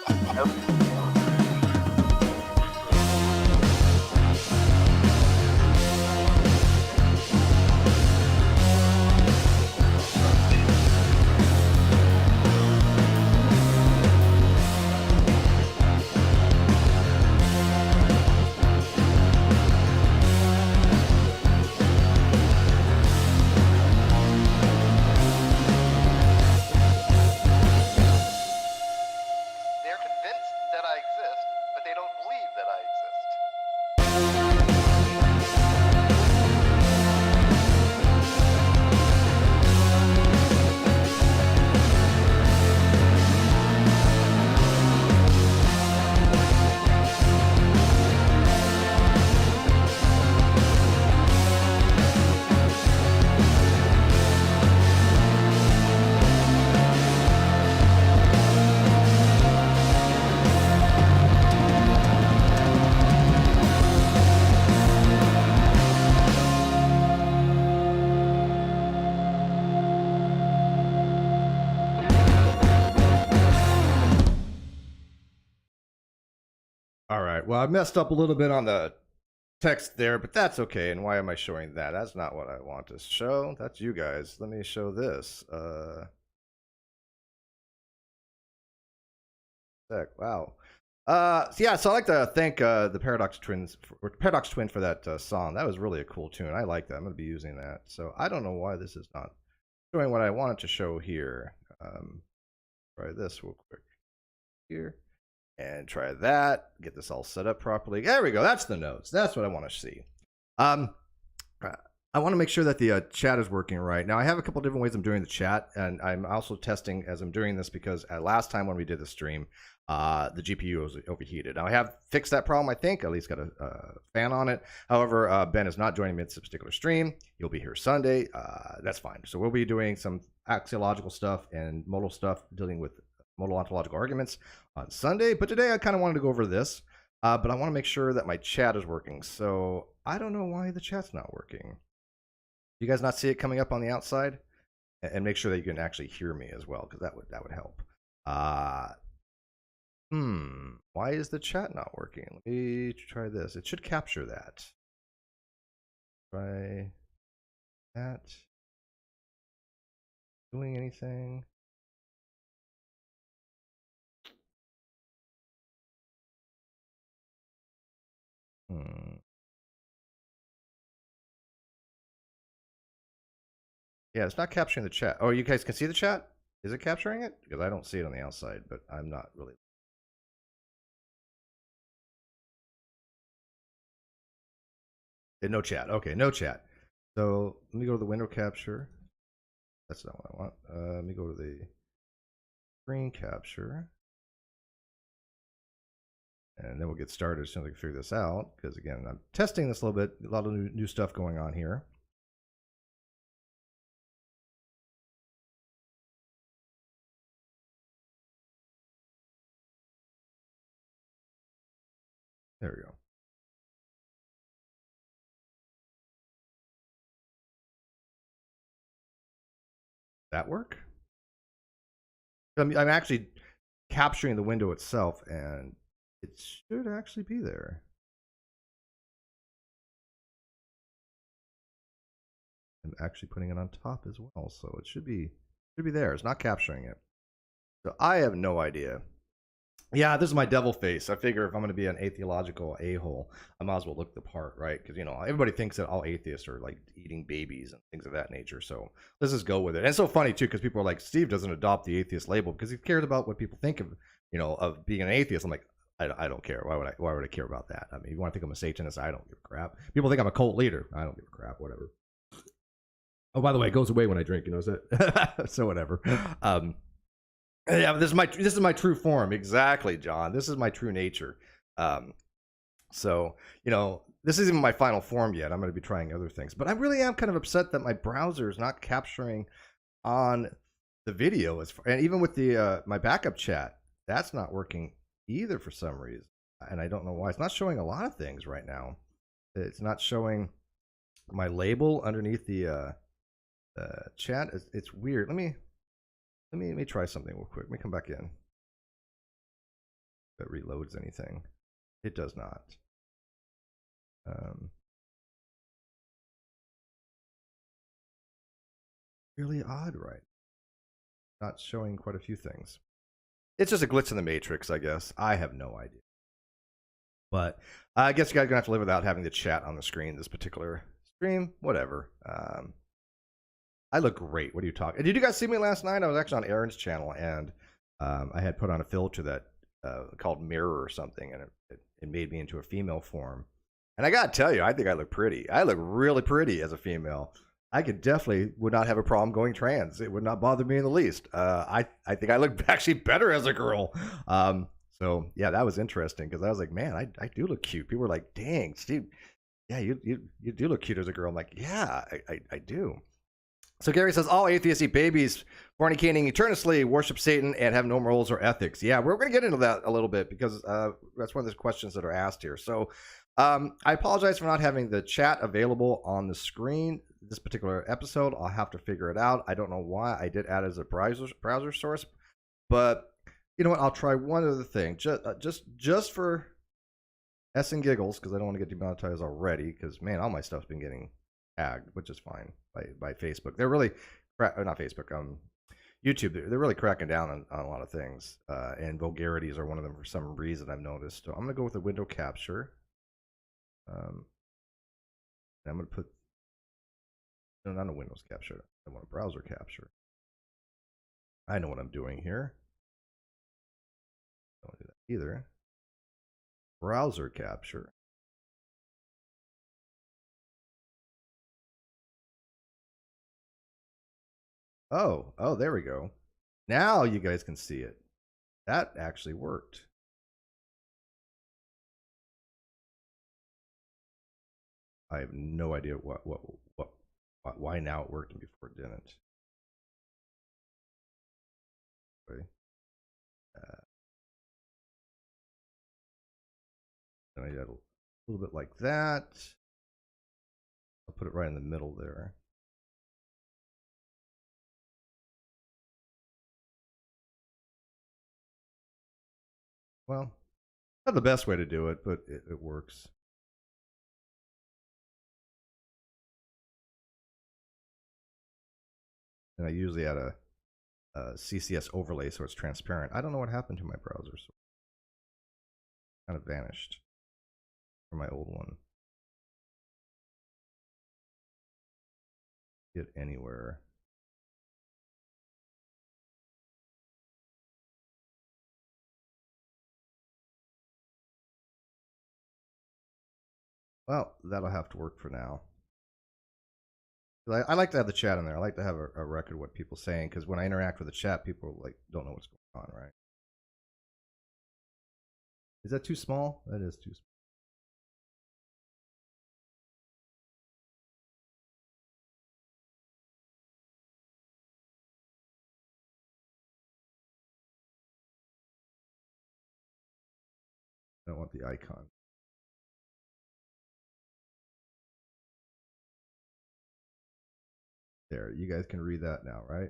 They're convinced that I exist, but they don't believe that I exist. All right. Well, I messed up a little bit on the text there, but that's okay. And why am I showing that? That's not what I want to show. That's you guys. Let me show this. Wow. So yeah, so I'd like to thank the Paradox Twin for that song. That was really a cool tune. I like that. I'm going to be using that. So I don't know why this is not showing what I wanted to show here. Try this real quick here. And try that. Get this all set up properly. There we go. That's the notes. That's what I want to see. I want to make sure that the chat is working right. Now, I have a couple different ways I'm doing the chat, and I'm also testing as I'm doing this because last time when we did the stream, the GPU was overheated. Now, I have fixed that problem, I think. At least got a fan on it. However, Ben is not joining me in this particular stream. He'll be here Sunday. That's fine. So we'll be doing some axiological stuff and modal stuff, dealing with modal ontological arguments on Sunday. But today I kind of wanted to go over this, but I want to make sure that my chat is working. So I don't know why the chat's not working. You guys not see it coming up on the outside? And make sure that you can actually hear me as well, because that would help. Why is the chat not working? Let me try this. It should capture that. Try that. Doing anything? Yeah, it's not capturing the chat. Oh, you guys can see the chat? Is it capturing it? Because I don't see it on the outside, but I'm not really. No chat. Okay, no chat. So let me go to the window capture. That's not what I want. Let me go to the screen capture. And then we'll get started as soon as we can figure this out. Because again, I'm testing this a little bit. A lot of new stuff going on here. There we go. That work? I'm actually capturing the window itself, and it should actually be there. I'm actually putting it on top as well, so it should be there. It's not capturing it. So I have no idea. Yeah, this is my devil face. I figure if I'm going to be an atheological a-hole, I might as well look the part, right? Because, you know, everybody thinks that all atheists are like eating babies and things of that nature. So let's just go with it. And it's so funny, too, because people are like, Steve doesn't adopt the atheist label because he cares about what people think of, you know, of being an atheist. I'm like, I don't care. Why would I care about that? I mean, you want to think I'm a Satanist? I don't give a crap. People think I'm a cult leader. I don't give a crap. Whatever. Oh, by the way, it goes away when I drink. You know that? So whatever. Yeah, this is my true form. Exactly, John. This is my true nature. So, you know, this isn't my final form yet. I'm going to be trying other things. But I really am kind of upset that my browser is not capturing on the video. And even with the my backup chat, that's not working either for some reason. And I don't know why. It's not showing a lot of things right now. It's not showing my label underneath the chat. It's weird. Let me try something real quick. Let me come back in. If it reloads anything. It does not. Really odd, right? Not showing quite a few things. It's just a glitch in the matrix, I guess. I have no idea. But I guess you guys are going to have to live without having the chat on the screen this particular stream. Whatever. I look great. What are you talking? Did you guys see me last night? I was actually on Aaron's channel, and I had put on a filter that called Mirror or something, and it made me into a female form. And I got to tell you, I think I look pretty. I look really pretty as a female. I would not have a problem going trans. It would not bother me in the least. I think I look actually better as a girl. So yeah, that was interesting because I was like, man, I do look cute. People were like, dang, Steve, yeah, you do look cute as a girl. I'm like, yeah, I do. So Gary says, all atheists eat babies, fornicating eternally, worship Satan, and have no morals or ethics. Yeah, we're going to get into that a little bit because that's one of the questions that are asked here. So I apologize for not having the chat available on the screen this particular episode. I'll have to figure it out. I don't know why. I did add it as a browser source, but you know what? I'll try one other thing, just for S and giggles, because I don't want to get demonetized already. Because man, all my stuff's been getting tagged, which is fine by Facebook. They're really not Facebook, YouTube. They're really cracking down on a lot of things, and vulgarities are one of them for some reason I've noticed. So I'm gonna go with the window capture. I'm gonna put no, not a Windows capture. I want a browser capture. I know what I'm doing here. Don't do that either. Browser capture. Oh, there we go. Now you guys can see it. That actually worked. I have no idea why now it worked and before it didn't. Okay. And I did a little bit like that. I'll put it right in the middle there. Well, not the best way to do it, but it works. And I usually add a CCS overlay so it's transparent. I don't know what happened to my browser. So it kind of vanished from my old one. Get anywhere. Well, that'll have to work for now. I like to have the chat in there. I like to have a record of what people are saying, because when I interact with the chat, people like don't know what's going on, right? Is that too small? That is too small. I don't want the icon. There, you guys can read that now, right?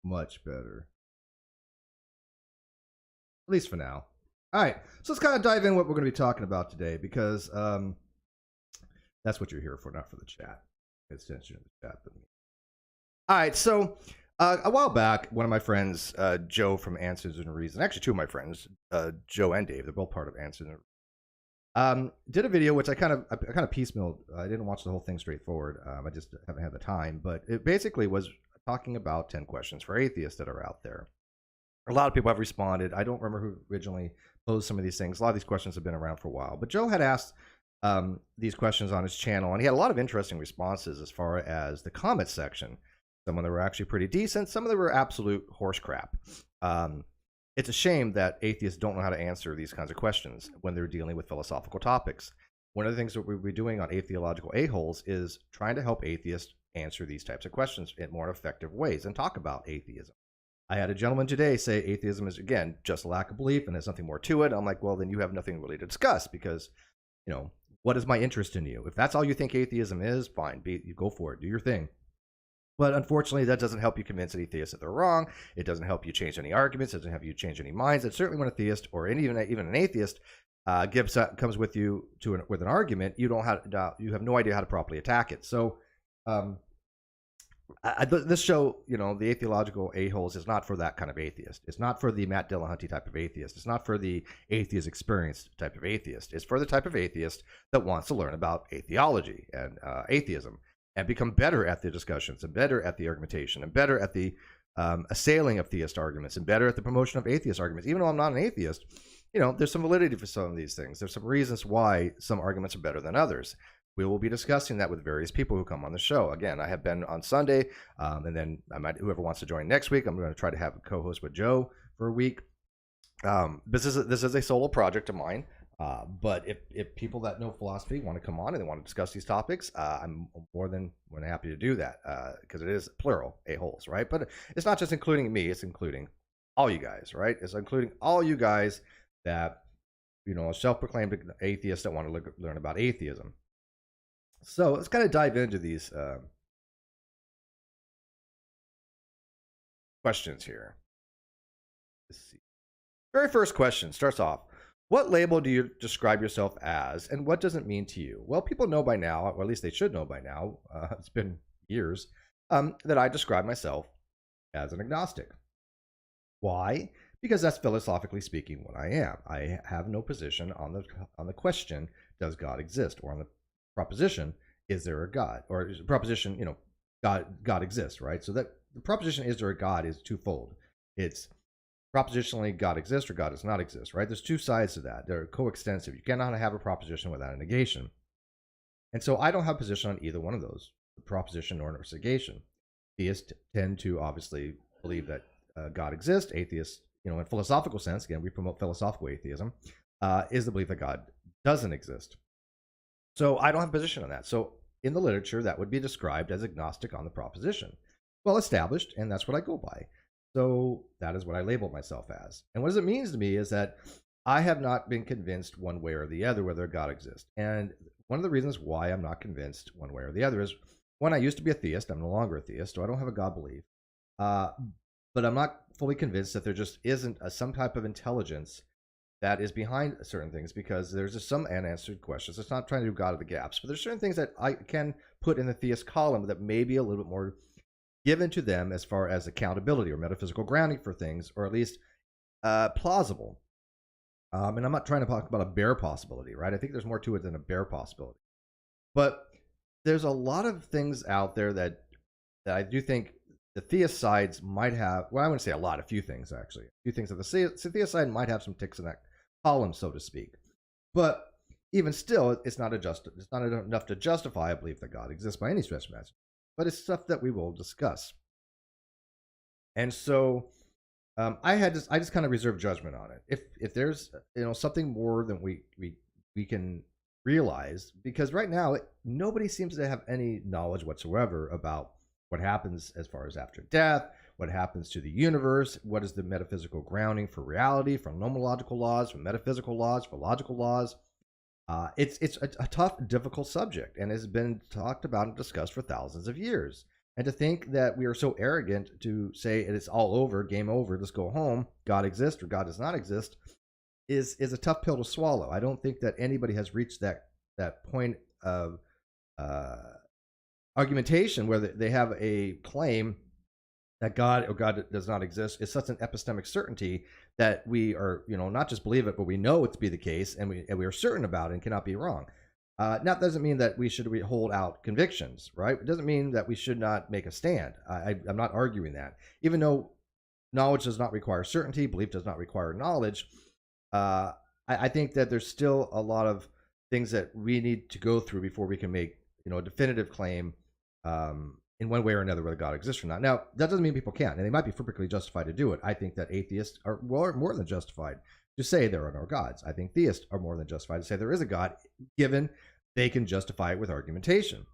Much better. At least for now. All right, so let's kind of dive in what we're going to be talking about today, because that's what you're here for, not for the chat. It's attention to the chat. But all right, so a while back, one of my friends, Joe from Answers and Reason, actually two of my friends, Joe and Dave, they're both part of Answers and Reason, did a video which I kind of piecemealed. I didn't watch the whole thing straightforward. I just haven't had the time, but it basically was talking about 10 questions for atheists that are out there. A lot of people have responded. I don't remember who originally posed some of these things. A lot of these questions have been around for a while, but Joe had asked these questions on his channel, and he had a lot of interesting responses as far as the comment section. Some of them were actually pretty decent. Some of them were absolute horse crap. It's a shame that atheists don't know how to answer these kinds of questions when they're dealing with philosophical topics. One of the things that we'll be doing on Atheological Aholes is trying to help atheists answer these types of questions in more effective ways and talk about atheism. I had a gentleman today say atheism is, again, just a lack of belief and there's nothing more to it. I'm like, well, then you have nothing really to discuss, because, you know, what is my interest in you? If that's all you think atheism is, fine, you go for it, do your thing. But unfortunately, that doesn't help you convince any theists that they're wrong. It doesn't help you change any arguments. It doesn't help you change any minds. And certainly when a theist or even an atheist comes with you with an argument, you have no idea how to properly attack it. So this show, the Atheological Aholes, is not for that kind of atheist. It's not for the Matt Dillahunty type of atheist. It's not for the atheist experienced type of atheist. It's for the type of atheist that wants to learn about atheology and atheism and become better at the discussions and better at the argumentation and better at the assailing of theist arguments and better at the promotion of atheist arguments. Even though I'm not an atheist, there's some validity for some of these things. There's some reasons why some arguments are better than others. We will be discussing that with various people who come on the show. Again, I have been on Sunday, and then whoever wants to join next week, I'm going to try to have a co-host with Joe for a week. This is a solo project of mine. But if people that know philosophy want to come on and they want to discuss these topics, I'm more than happy to do that, because it is plural, Aholes, right? But it's not just including me, it's including all you guys, right? It's including all you guys that, self-proclaimed atheists that want to learn about atheism. So let's kind of dive into these questions here. Let's see. Very first question starts off: what label do you describe yourself as, and what does it mean to you? Well, people know by now, or at least they should know by now, it's been years, that I describe myself as an agnostic. Why? Because that's philosophically speaking what I am. I have no position on the question, does God exist? Or on the proposition, is there a God? Or proposition, God exists, right? So that the proposition, is there a God, is twofold. It's propositionally God exists or God does not exist, right? There's two sides to that. They're coextensive. You cannot have a proposition without a negation. And so I don't have a position on either one of those, the proposition nor negation. Theists tend to obviously believe that God exists. Atheists, in philosophical sense, again, we promote philosophical atheism, is the belief that God doesn't exist. So I don't have a position on that. So in the literature, that would be described as agnostic on the proposition. Well established, and that's what I go by. So that is what I label myself as. And what it means to me is that I have not been convinced one way or the other whether God exists. And one of the reasons why I'm not convinced one way or the other is, when I used to be a theist, I'm no longer a theist, so I don't have a God belief. But I'm not fully convinced that there just isn't some type of intelligence that is behind certain things, because there's just some unanswered questions. It's not trying to do God of the gaps, but there's certain things that I can put in the theist column that may be a little bit more given to them as far as accountability or metaphysical grounding for things, or at least plausible. And I'm not trying to talk about a bare possibility, right? I think there's more to it than a bare possibility. But there's a lot of things out there that I do think the theist sides might have. Well, I wouldn't say a lot, a few things actually. A few things that the theist side might have some ticks in that column, so to speak. But even still, it's not enough to justify a belief that God exists by any stretch of imagination. But it's stuff that we will discuss. And so I just kind of reserve judgment on it. If there's something more than we can realize, because right now nobody seems to have any knowledge whatsoever about what happens as far as after death, what happens to the universe, what is the metaphysical grounding for reality, from nomological laws, from metaphysical laws, for logical laws. It's a tough, difficult subject, and has been talked about and discussed for thousands of years. And to think that we are so arrogant to say it's all over, game over, let's go home, God exists or God does not exist, is a tough pill to swallow. I don't think that anybody has reached that point of argumentation where they have a claim that God or God does not exist is such an epistemic certainty that we are, not just believe it, but we know it to be the case, and we are certain about it and cannot be wrong. Now, that doesn't mean that we should hold out convictions, right? It doesn't mean that we should not make a stand. I'm not arguing that. Even though knowledge does not require certainty, belief does not require knowledge, I think that there's still a lot of things that we need to go through before we can make, a definitive claim in one way or another whether God exists or not. Now, that doesn't mean people can't, and they might be perfectly justified to do it. I think that atheists are more than justified to say there are no gods. I think theists are more than justified to say there is a God, given they can justify it with argumentation.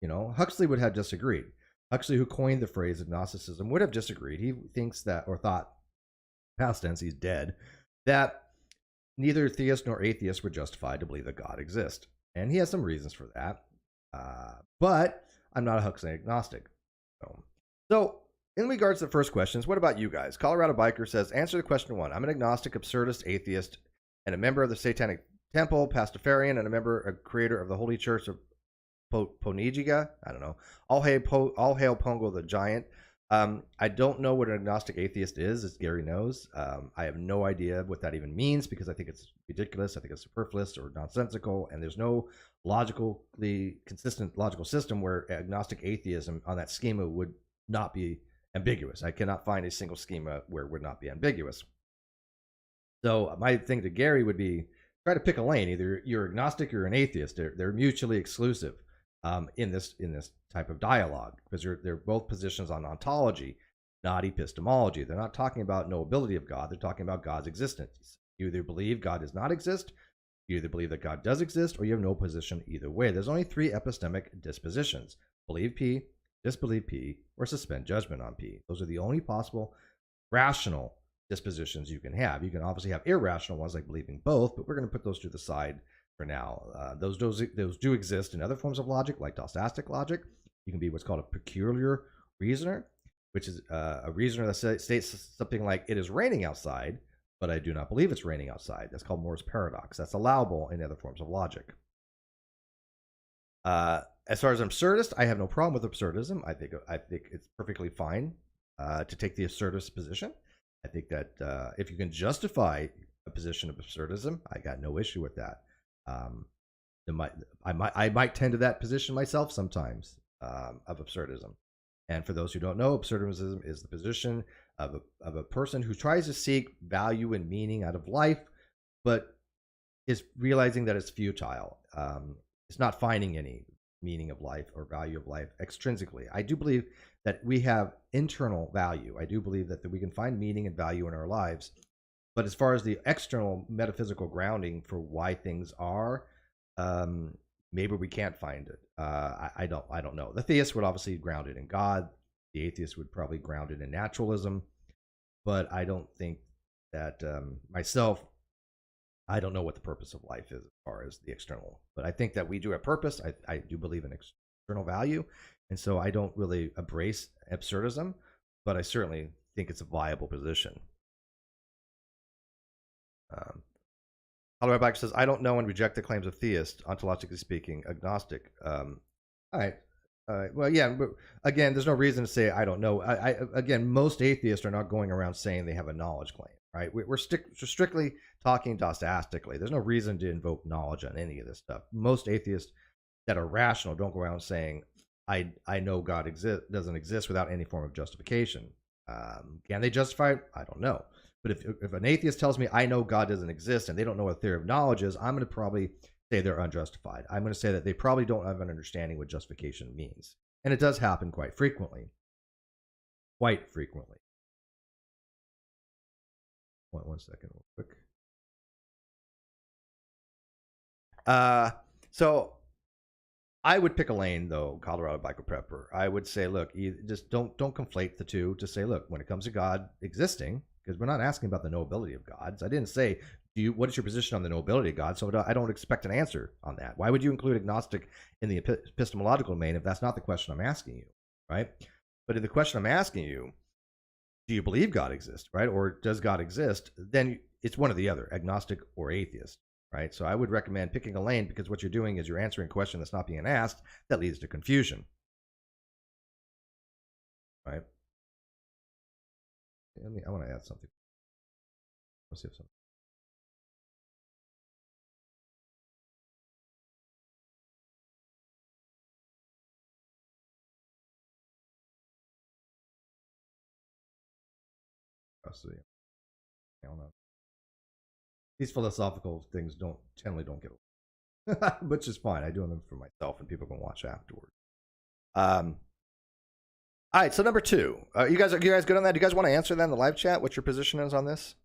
Huxley would have disagreed. Huxley, who coined the phrase agnosticism, would have disagreed. He thinks that, or thought, past tense, he's dead, that neither theist nor atheist were justified to believe that God exists. And he has some reasons for that. But I'm not a Huxley agnostic. So, in regards to the first questions, what about you guys? Colorado Biker says, answer the question 1. I'm an agnostic, absurdist, atheist, and a member of the Satanic Temple, Pastafarian, and a creator of the Holy Church of Ponijiga. I don't know. All hail Pongo the Giant. I don't know what an agnostic atheist is, as Gary knows. I have no idea what that even means because I think it's ridiculous. I think it's superfluous or nonsensical, and there's no logically consistent logical system where agnostic atheism on that schema would not be ambiguous. I cannot find a single schema where it would not be ambiguous. So my thing to Gary would be try to pick a lane. Either you're agnostic or an atheist. They're mutually exclusive in this type of dialogue because they're both positions on ontology, not epistemology. They're not talking about knowability of God. They're talking about God's existence. You either believe God does not exist, you either believe that God does exist, or you have no position either way. There's only 3 epistemic dispositions: believe P, disbelieve P, or suspend judgment on P. Those are the only possible rational dispositions you can have. You can obviously have irrational ones like believing both, but we're going to put those to the side for now. Those do exist in other forms of logic, like Theistic logic. You can be what's called a peculiar reasoner, which is a reasoner that states something like, it is raining outside, but I do not believe it's raining outside. That's called Moore's paradox. That's allowable in other forms of logic. As far as absurdist, I have no problem with absurdism. I think it's perfectly fine to take the absurdist position. I think that if you can justify a position of absurdism, I got no issue with that. I might tend to that position myself sometimes of absurdism. And for those who don't know, absurdism is the position of a person who tries to seek value and meaning out of life, but is realizing that it's futile. It's not finding any meaning of life or value of life extrinsically. I do believe that we have internal value. I do believe that we can find meaning and value in our lives. But as far as the external metaphysical grounding for why things are, maybe we can't find it. I don't know. The theist would obviously ground it in God. The atheist would probably ground it in naturalism. But I don't think that myself, I don't know what the purpose of life is as far as the external. But I think that we do have purpose. I do believe in external value. And so I don't really embrace absurdism, but I certainly think it's a viable position. Colorado Bike says, I don't know and reject the claims of theist, ontologically speaking, agnostic. All right. Well, yeah, but again, there's no reason to say I don't know. Again, most atheists are not going around saying they have a knowledge claim, right? We're strictly talking Theistically. There's no reason to invoke knowledge on any of this stuff. Most atheists that are rational don't go around saying, I know God doesn't exist without any form of justification. Can they justify it? I don't know. But if an atheist tells me I know God doesn't exist and they don't know what theory of knowledge is, I'm going to probably say they're unjustified. I'm going to say that they probably don't have an understanding what justification means. And it does happen quite frequently. Quite frequently. One second, real quick. So I would pick a lane, though, Colorado Biker Prepper. I would say, look, you just don't conflate the two. Just say, look, when it comes to God existing, because we're not asking about the knowability of gods. I didn't say, what is your position on the knowability of God? So I don't expect an answer on that. Why would you include agnostic in the epistemological domain if that's not the question I'm asking you, right? But in the question I'm asking you, do you believe God exists, right? Or does God exist? Then it's one or the other, agnostic or atheist. Right? So I would recommend picking a lane because what you're doing is you're answering a question that's not being asked that leads to confusion. Right? I want to add something. Let's see if something. I don't know. These philosophical things generally don't get which is fine. I do them for myself and people can watch afterward. All right, so number 2. You guys good on that? Do you guys want to answer that in the live chat? What your position is on this?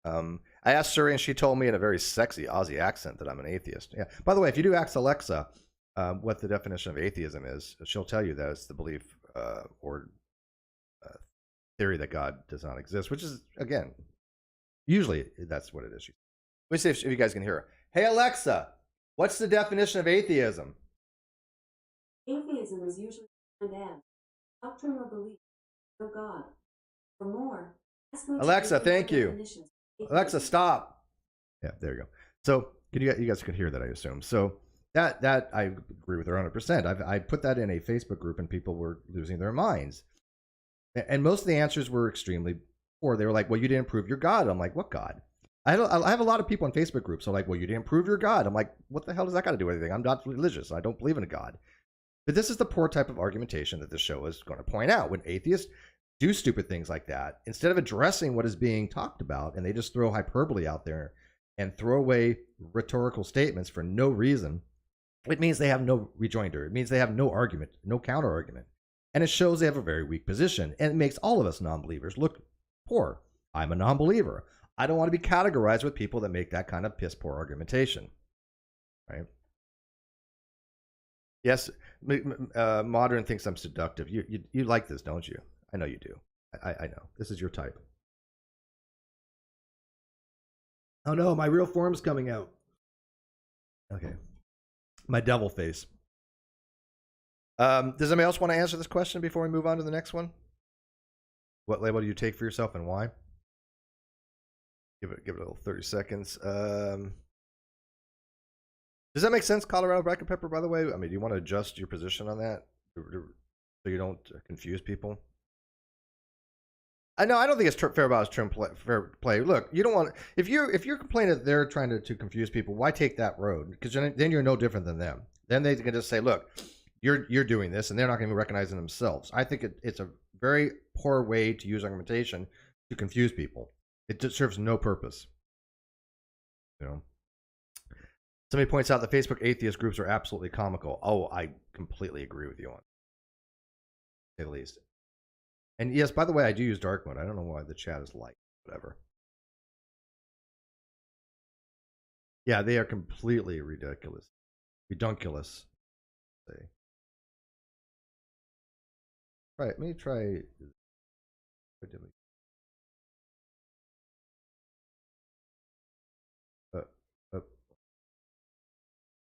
I asked Suri and she told me in a very sexy Aussie accent that I'm an atheist. Yeah. By the way, if you do ask Alexa what the definition of atheism is, she'll tell you that it's the belief or theory that God does not exist, which is, again, usually that's what it is. Let me see if you guys can hear her. Hey, Alexa, what's the definition of atheism? Atheism is usually an end. Doctrinal belief, no God. For more, Alexa, thank you. Alexa, stop. Yeah, there you go. So you guys could hear that, I assume. So that I agree with her 100%. I put that in a Facebook group, and people were losing their minds. And most of the answers were extremely poor. They were like, "Well, you didn't prove your God." I'm like, "What God?" I have a lot of people in Facebook groups. So like, "Well, you didn't prove your God." I'm like, "What the hell does that got to do with anything? I'm not religious. I don't believe in a God." But this is the poor type of argumentation that this show is going to point out. When atheists do stupid things like that, instead of addressing what is being talked about, and they just throw hyperbole out there and throw away rhetorical statements for no reason, it means they have no rejoinder. It means they have no argument, no counter argument. And it shows they have a very weak position. And it makes all of us non-believers look poor. I'm a non-believer. I don't want to be categorized with people that make that kind of piss poor argumentation. Right? Yes, Modern thinks I'm seductive. You like this, don't you? I know you do. I know. This is your type. Oh no, my real form's coming out. Okay. My devil face. Does anybody else want to answer this question before we move on to the next one? What label do you take for yourself and why? Give it a little 30 seconds. Does that make sense, Colorado Black Pepper, by the way? I mean, do you want to adjust your position on that so you don't confuse people? I know. I don't think it's fair about fair play. Look, you don't want, if you're complaining that they're trying to confuse people, why take that road? Because then you're no different than them. Then they can just say, look, you're doing this, and they're not going to be recognizing themselves. I think it's a very poor way to use argumentation to confuse people. It just serves no purpose. You know. Somebody points out the Facebook atheist groups are absolutely comical. Oh, I completely agree with you on, to say the least. And yes, by the way, I do use dark mode. I don't know why the chat is light. Whatever. Yeah, they are completely ridiculous. Redunculous. Right, let me try.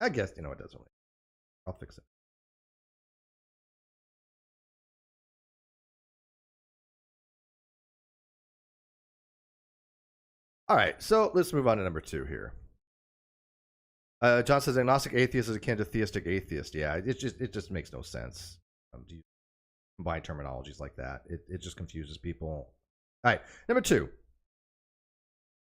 I guess, it doesn't really. I'll fix it. All right, so let's move on to number 2 here. John says agnostic atheist is akin to theistic atheist. Yeah, it just makes no sense. Do you combine terminologies like that? It just confuses people. All right, number 2.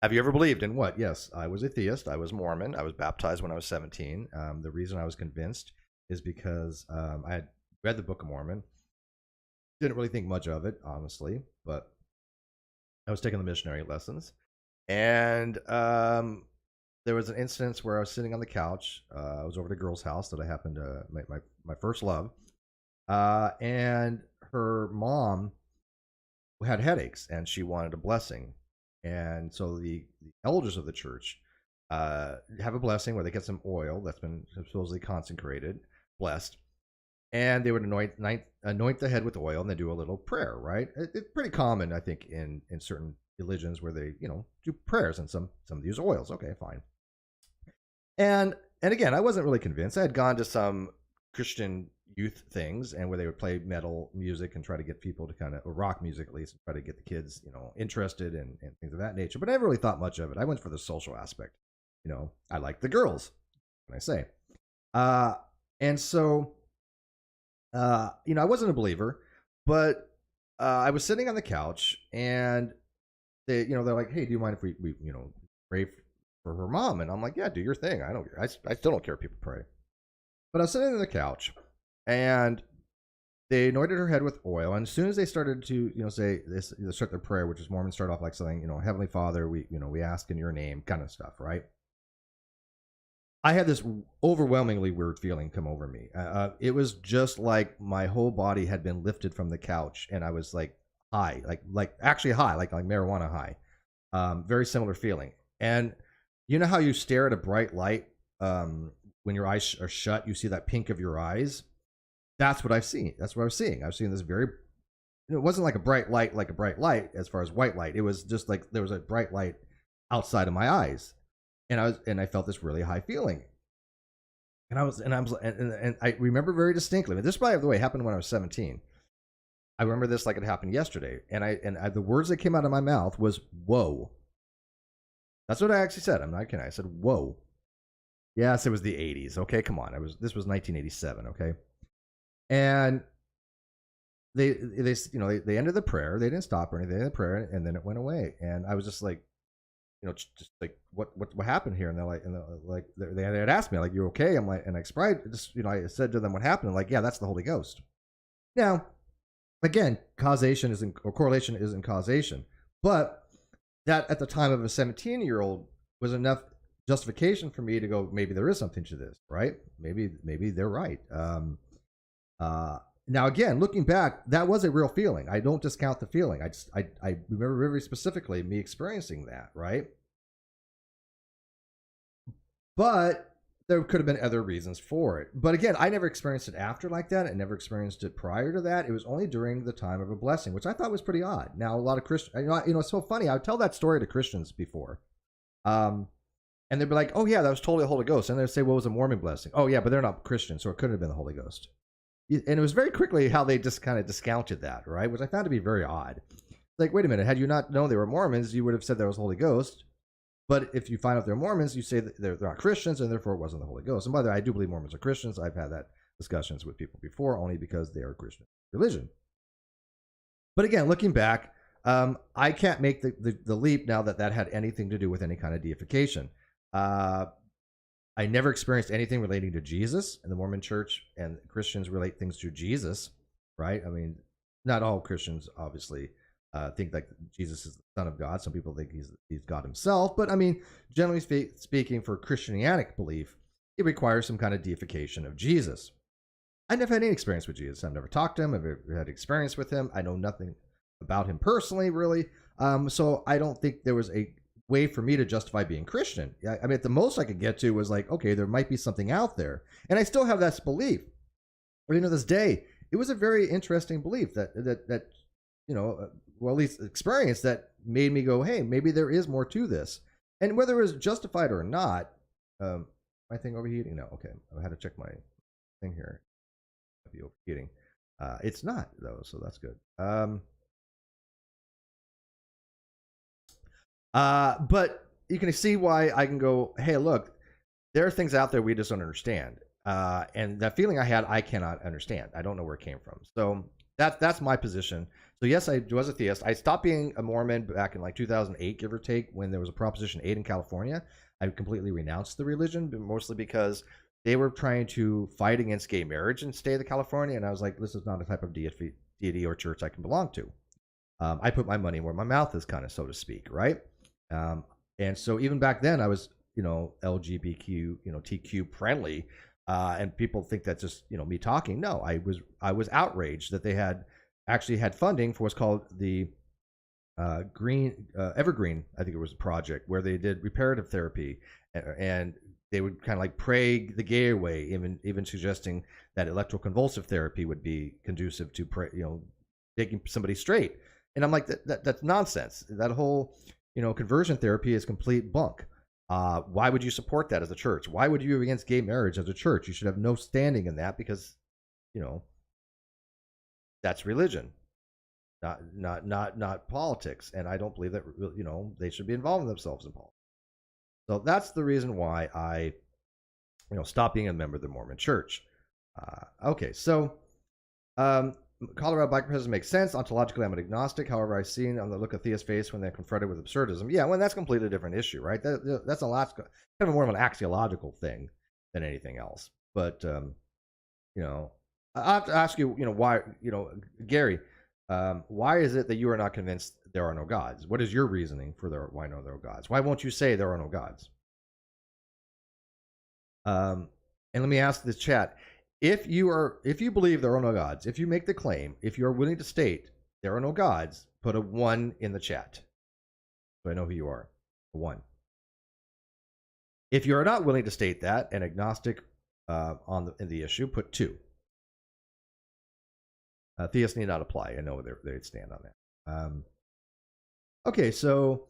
Have you ever believed in what? Yes, I was a theist. I was Mormon. I was baptized when I was 17. The reason I was convinced is because I had read the Book of Mormon. Didn't really think much of it, honestly, but I was taking the missionary lessons. And there was an instance where I was sitting on the couch. I was over at a girl's house that I happened to make my first love. And her mom had headaches, and she wanted a blessing. And so the elders of the church have a blessing where they get some oil that's been supposedly consecrated, blessed, and they would anoint the head with oil, and then do a little prayer. Right? It's pretty common, I think, in certain religions where they do prayers, and some use oils. Okay, fine. And again, I wasn't really convinced. I had gone to some Christian youth things, and where they would play metal music and try to get people to or rock music at least, and try to get the kids, interested and things of that nature. But I never really thought much of it. I went for the social aspect. I liked the girls, what can I say? And so, I wasn't a believer, but I was sitting on the couch, and they're like, "Hey, do you mind if we pray for her mom?" And I'm like, "Yeah, do your thing. I don't. I still don't care if people pray." But I was sitting on the couch, and they anointed her head with oil. And as soon as they started to, say this, start their prayer, which is Mormons start off like saying, "Heavenly Father, we ask in your name," kind of stuff, right? I had this overwhelmingly weird feeling come over me. It was just like my whole body had been lifted from the couch, and I was like high, like actually high, like marijuana high. Very similar feeling. And you know how you stare at a bright light when your eyes are shut, you see that pink of your eyes? That's what I've seen. That's what I was seeing. I was seeing this very, it wasn't like a bright light as far as white light. It was just like there was a bright light outside of my eyes. And I felt this really high feeling. And I remember very distinctly. This, by the way, happened when I was 17. I remember this like it happened yesterday, and the words that came out of my mouth was "whoa." That's what I actually said. I'm not kidding. I said "whoa." Yes, it was the 80s. Okay, come on. This was 1987. Okay, and they ended the prayer. They didn't stop or anything. They ended the prayer, and then it went away. And I was just like, just like what happened here? And they had asked me like, "You okay?" I'm like, and I explained just I said to them what happened. I'm like, yeah, that's the Holy Ghost. Now, again, causation isn't, or correlation isn't causation, but that at the time of a 17-year-old was enough justification for me to go, maybe there is something to this, right? Maybe they're right. Now, again, looking back, that was a real feeling. I don't discount the feeling. I remember very specifically me experiencing that, right? But there could have been other reasons for it. But again, I never experienced it after like that. I never experienced it prior to that. It was only during the time of a blessing, which I thought was pretty odd. Now, a lot of Christians, it's so funny. I would tell that story to Christians before. And they'd be like, oh, yeah, that was totally the Holy Ghost. And they'd say, well, it was a Mormon blessing. Oh, yeah, but they're not Christians, so it couldn't have been the Holy Ghost. And it was very quickly how they just kind of discounted that, right? Which I found to be very odd. Like, wait a minute, had you not known they were Mormons, you would have said there was the Holy Ghost. But if you find out they're Mormons, you say that they're not Christians, and therefore it wasn't the Holy Ghost. And by the way, I do believe Mormons are Christians. I've had that discussions with people before, only because they are a Christian religion. But again, looking back, I can't make the leap now that had anything to do with any kind of deification. I never experienced anything relating to Jesus in the Mormon Church, and Christians relate things to Jesus, right? I mean, not all Christians, obviously, think that Jesus is the Son of God. Some people think he's God himself. But I mean, generally speaking, for Christianic belief, it requires some kind of deification of Jesus. I never had any experience with Jesus. I've never talked to him. I've never had experience with him. I know nothing about him personally, really. So I don't think there was a way for me to justify being Christian. I mean, at the most I could get to was like, okay, there might be something out there. And I still have that belief. Even to this day, it was a very interesting belief that well, at least experience that made me go, hey, maybe there is more to this. And whether it was justified or not, my thing overheating? No, okay. I had to check my thing here. Might be overheating. It's not, though, so that's good. But you can see why I can go, hey, look, there are things out there we just don't understand. And that feeling I had, I cannot understand. I don't know where it came from. So that's my position. So yes, I was a theist. I stopped being a Mormon back in like 2008, give or take, when there was a Proposition 8 in California. I completely renounced the religion, but mostly because they were trying to fight against gay marriage in the state of California. And I was like, this is not a type of deity or church I can belong to. I put my money where my mouth is, kind of, so to speak, right? And so even back then I was, LGBTQ, TQ friendly. And people think that's just, me talking. No, I was outraged that they had actually had funding for what's called the Evergreen, I think it was a project where they did reparative therapy, and they would kind of like pray the gay away, even suggesting that electroconvulsive therapy would be conducive to making somebody straight. And I'm like, that's nonsense. That whole conversion therapy is complete bunk. Why would you support that as a church? Why would you be against gay marriage as a church? You should have no standing in that, because that's religion, not politics. And I don't believe that they should be involving themselves in politics. So that's the reason why I stopped being a member of the Mormon Church. Okay, so Colorado Black President makes sense. Ontologically, I'm an agnostic. However, I've seen on the look of theists' face when they're confronted with absurdism. Yeah, well, that's a completely different issue, right? That's a lot, kind of more of an axiological thing than anything else. But I have to ask you, why, Gary, why is it that you are not convinced there are no gods? What is your reasoning for why there are no gods? Why won't you say there are no gods? And let me ask this chat. If you believe there are no gods, if you make the claim, if you are willing to state there are no gods, put a 1 in the chat, so I know who you are. A 1. If you are not willing to state that, an agnostic in the issue, put 2. Theists need not apply. I know they'd stand on that. Okay, so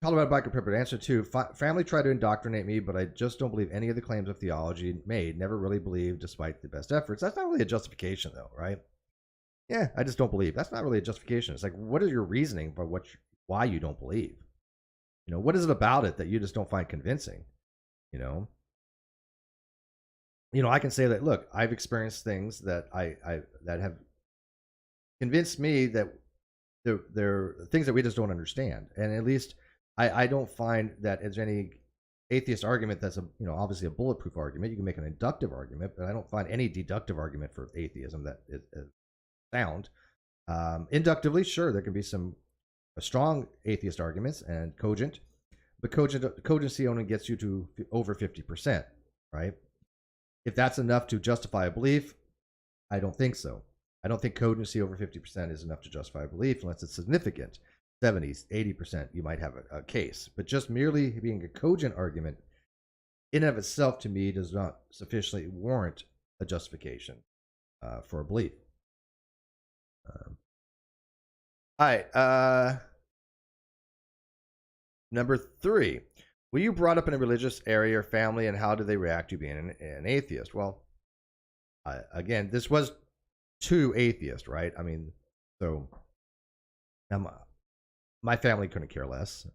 Colorado Black prepared answer 2. Family tried to indoctrinate me, but I just don't believe any of the claims of theology made. Never really believed, despite the best efforts. That's not really a justification, though, right? Yeah, I just don't believe. That's not really a justification. It's like, what is your reasoning for why you don't believe? What is it about it that you just don't find convincing? You know, I can say that. Look, I've experienced things that that have convinced me that they're things that we just don't understand, and at least I don't find that as any atheist argument that's obviously a bulletproof argument. You can make an inductive argument, but I don't find any deductive argument for atheism that is sound. Inductively, sure, there can be some strong atheist arguments and cogent, but cogency only gets you to over 50%, right? If that's enough to justify a belief, I don't think so. I don't think cogency over 50% is enough to justify a belief unless it's significant. 70s, 80%, you might have a case. But just merely being a cogent argument in and of itself, to me, does not sufficiently warrant a justification for a belief. All right. Number 3. Were you brought up in a religious area or family, and how do they react to being an atheist? Well, again, this was to atheist, right? I mean, so my family couldn't care less.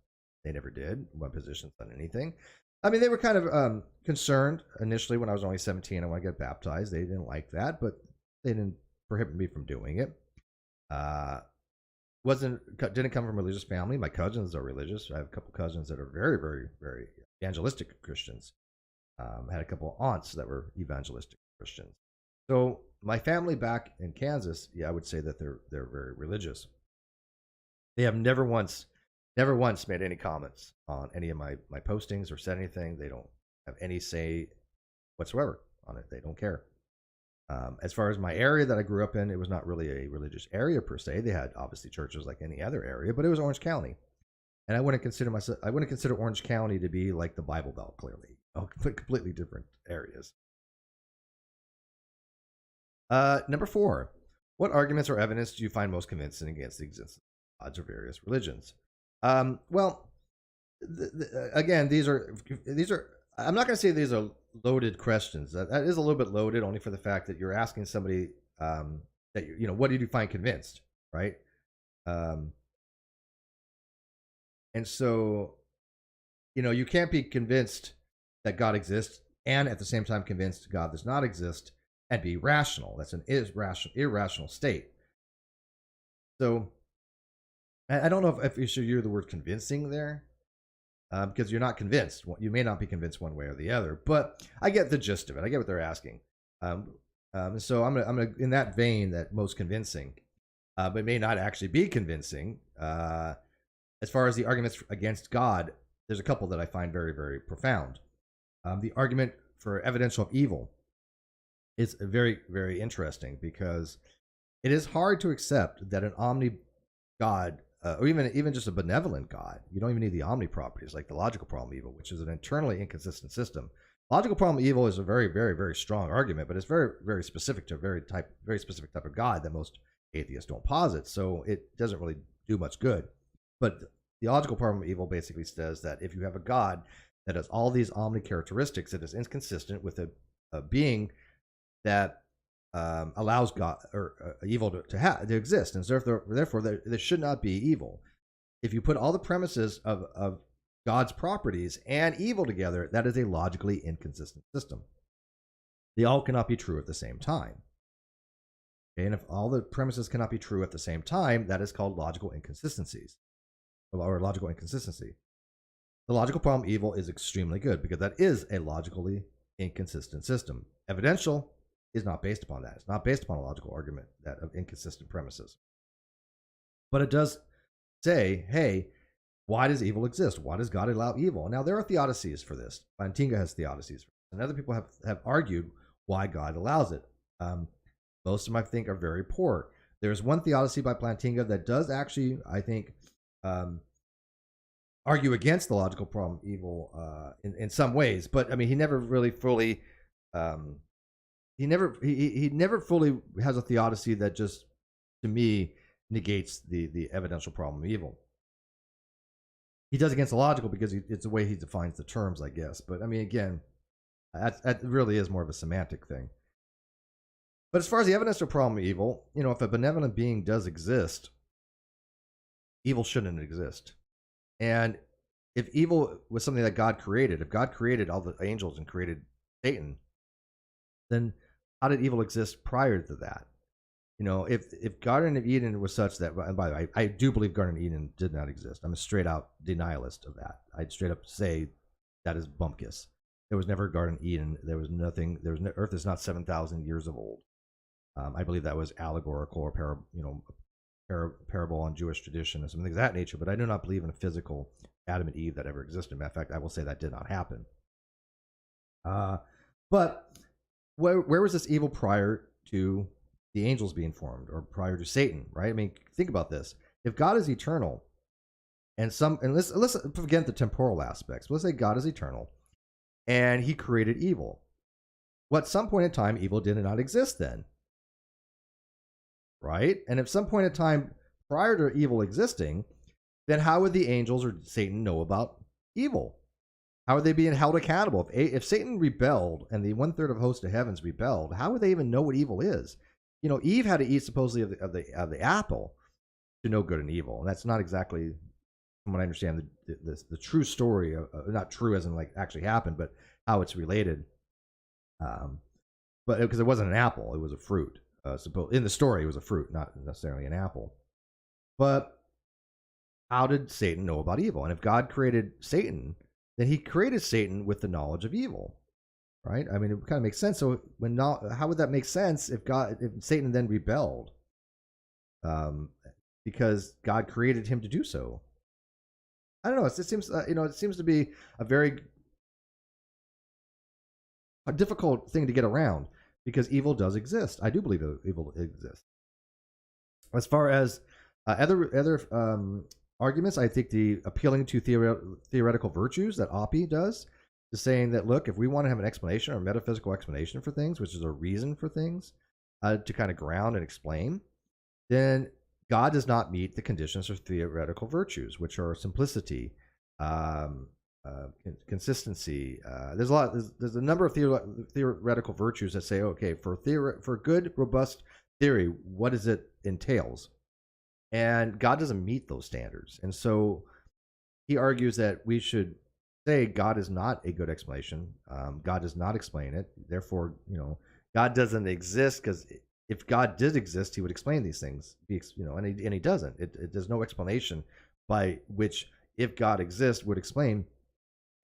They never did. My positions on anything. I mean, they were kind of concerned initially when I was only 17 and when I got baptized. They didn't like that, but they didn't prohibit me from doing it. Didn't come from a religious family. My cousins are religious. I have a couple cousins that are very, very, very evangelistic Christians. Had a couple aunts that were evangelistic Christians. So my family back in Kansas, yeah, I would say that they're very religious. They have never once made any comments on any of my postings or said anything. They don't have any say whatsoever on it. They don't care. As far as my area that I grew up in, it was not really a religious area per se. They had obviously churches like any other area, but it was Orange County, and I wouldn't consider Orange County to be like the Bible Belt. Clearly, completely different areas. Number 4. What arguments or evidence do you find most convincing against the existence of gods or various religions? Well, again, these are. I'm not going to say these are loaded questions. That is a little bit loaded, only for the fact that you're asking somebody that what did you find convinced, right? And so, you can't be convinced that God exists and at the same time convinced God does not exist and be rational. That's an irrational state. So, I don't know if you should use the word convincing there. Because you're not convinced. You may not be convinced one way or the other, but I get the gist of it. I get what they're asking. So I'm gonna in that vein, that most convincing, but it may not actually be convincing. As far as the arguments against God, there's a couple that I find very, very profound. The argument for evidential of evil is very, very interesting because it is hard to accept that an omni God, or even just a benevolent God, you don't even need the omni properties like the logical problem evil, which is an internally inconsistent system. Logical problem evil is a very, very, very strong argument, but it's very, very specific to a very specific type of God that most atheists don't posit. So it doesn't really do much good. But the logical problem evil basically says that if you have a God that has all these omni characteristics, it is inconsistent with a being that allows God or evil to exist, and therefore there should not be evil. If you put all the premises of God's properties and evil together, that is a logically inconsistent system. They all cannot be true at the same time. Okay? And if all the premises cannot be true at the same time, that is called logical inconsistencies, or logical inconsistency. The logical problem evil is extremely good because that is a logically inconsistent system. Evidential is not based upon that. It's not based upon a logical argument that of inconsistent premises. But it does say, hey, why does evil exist? Why does God allow evil? Now, there are theodicies for this. Plantinga has theodicies, and other people have argued why God allows it. Most of them, I think, are very poor. There's one theodicy by Plantinga that does actually, I think, argue against the logical problem evil in some ways. But, I mean, he never really fully... He never fully has a theodicy that just, to me, negates the evidential problem of evil. He does against the logical because it's the way he defines the terms, I guess. But I mean, again, that really is more of a semantic thing. But as far as the evidential problem of evil, if a benevolent being does exist, evil shouldn't exist. And if evil was something that God created, if God created all the angels and created Satan, then how did evil exist prior to that? If Garden of Eden was such that, and by the way, I do believe Garden of Eden did not exist. I'm a straight out denialist of that. I'd straight up say that is bumpkiss. There was never Garden of Eden. There was nothing. Earth is not 7,000 years of old. I believe that was allegorical or parable on Jewish tradition and something of that nature. But I do not believe in a physical Adam and Eve that ever existed. Matter of fact, I will say that did not happen. But where was this evil prior to the angels being formed, or prior to Satan? Right? I mean, think about this. If God is eternal, and let's forget the temporal aspects. Let's say God is eternal, and He created evil. Well, at some point in time, evil did not exist then. Right? And at some point in time prior to evil existing, then how would the angels or Satan know about evil? How are they being held accountable? If Satan rebelled and the 1/3 of host of heavens rebelled, how would they even know what evil is? Eve had to eat supposedly of the apple to know good and evil, and that's not exactly, from what I understand, the true story. Not true as in like actually happened, but how it's related. But because it wasn't an apple, it was a fruit. In the story, it was a fruit, not necessarily an apple. But how did Satan know about evil? And if God created Satan, then He created Satan with the knowledge of evil, right? I mean, it kind of makes sense. So how would that make sense if Satan then rebelled? Because God created him to do so. I don't know. It seems it seems to be a difficult thing to get around, because evil does exist. I do believe evil exists. As far as other arguments, I think the appealing to theoretical virtues that Oppie does is saying that, look, if we want to have an explanation or a metaphysical explanation for things, which is a reason for things to kind of ground and explain, then God does not meet the conditions for theoretical virtues, which are simplicity, consistency. There's a number of theoretical virtues that say, okay, for good, robust theory, what does it entails? And God doesn't meet those standards. And so he argues that we should say God is not a good explanation. God does not explain it. Therefore, God doesn't exist, because if God did exist, He would explain these things. And He doesn't. There's no explanation by which, if God exists, would explain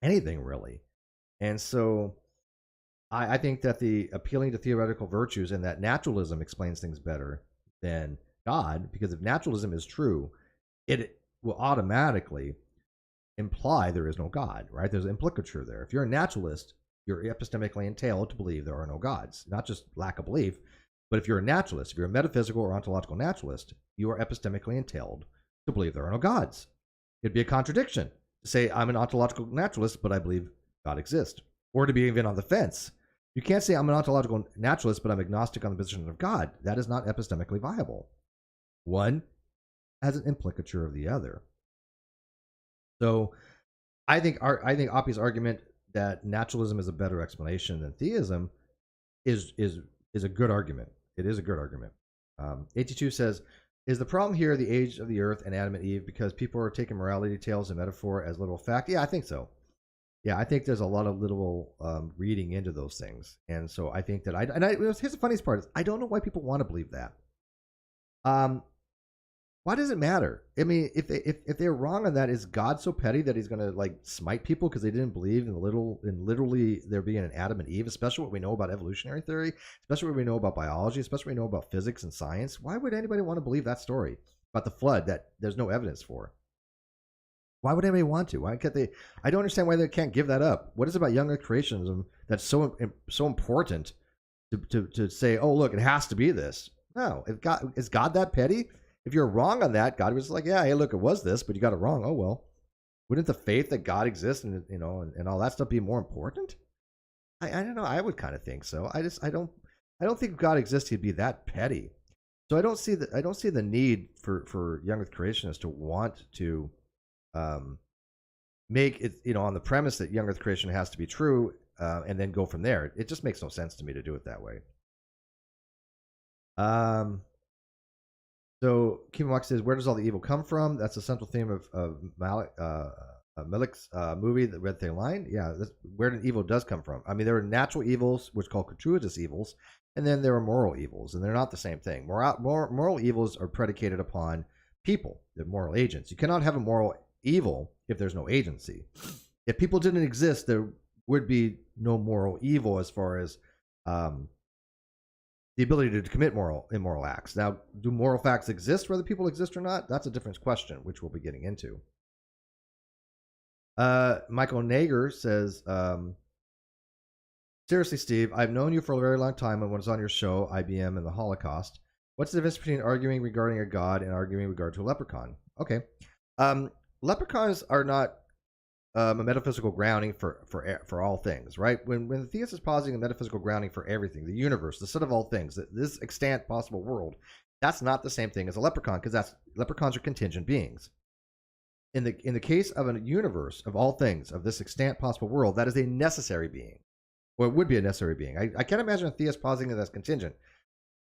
anything really. And so I think that the appealing to theoretical virtues and that naturalism explains things better than God, because if naturalism is true, it will automatically imply there is no God, right? There's implicature there. If you're a naturalist, you're epistemically entailed to believe there are no gods, not just lack of belief. But if you're a naturalist, if you're a metaphysical or ontological naturalist, you are epistemically entailed to believe there are no gods. It'd be a contradiction to say I'm an ontological naturalist, but I believe God exists, or to be even on the fence. You can't say I'm an ontological naturalist, but I'm agnostic on the position of God. That is not epistemically viable. One has an implicature of the other. So I think Oppie's argument that naturalism is a better explanation than theism is a good argument. It is a good argument. 82 says, is the problem here the age of the earth and Adam and Eve because people are taking morality tales and metaphor as literal fact? Yeah, I think so. Yeah, I think there's a lot of literal reading into those things. And so I think that here's the funniest part is I don't know why people want to believe that. Why does it matter? I mean, if they're wrong on that, is God so petty that He's going to like smite people because they didn't believe in literally there being an Adam and Eve, especially what we know about evolutionary theory, especially what we know about biology, especially what we know about physics and science? Why would anybody want to believe that story about the flood that there's no evidence for? Why would anybody want to? Why can't they? I don't understand why they can't give that up. What is it about young earth creationism that's so important to say, oh look, it has to be this? No, is God that petty? If you're wrong on that, God was like, yeah, hey, look, it was this, but you got it wrong. Oh, well. Wouldn't the faith that God exists and all that stuff be more important? I don't know. I would kind of think so. I don't think if God exists, He'd be that petty. So I don't see the need for young earth creationists to want to make it, on the premise that young earth creation has to be true, and then go from there. It just makes no sense to me to do it that way. So Kimok says, where does all the evil come from? That's the central theme of Malik's movie, The Red Thin Line. Yeah, that's where the evil does come from. I mean, there are natural evils, which are called gratuitous evils, and then there are moral evils, and they're not the same thing. Moral evils are predicated upon people, the moral agents. You cannot have a moral evil if there's no agency. If people didn't exist, there would be no moral evil as far as the ability to commit immoral acts. Now, do moral facts exist whether people exist or not? That's a different question, which we'll be getting into. Michael Nager says, seriously, Steve, I've known you for a very long time and was on your show, IBM and the Holocaust. What's the difference between arguing regarding a god and arguing in regard to a leprechaun? Okay. Leprechauns are not a metaphysical grounding for all things, right? When the theist is positing a metaphysical grounding for everything, the universe, the set of all things, this extant possible world, that's not the same thing as a leprechaun, because leprechauns are contingent beings. In the case of a universe of all things, of this extant possible world, that is a necessary being, or it would be a necessary being. I can't imagine a theist positing that that's contingent.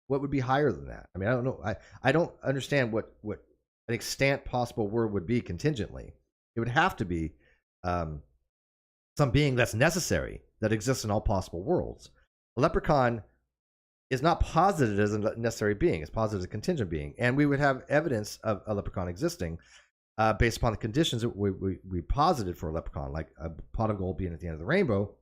What would be higher than that? I mean, I don't know. I don't understand what an extant possible world would be contingently. It would have to be some being that's necessary, that exists in all possible worlds. A leprechaun is not posited as a necessary being. It's posited as a contingent being. And we would have evidence of a leprechaun existing based upon the conditions that we posited for a leprechaun, like a pot of gold being at the end of the rainbow.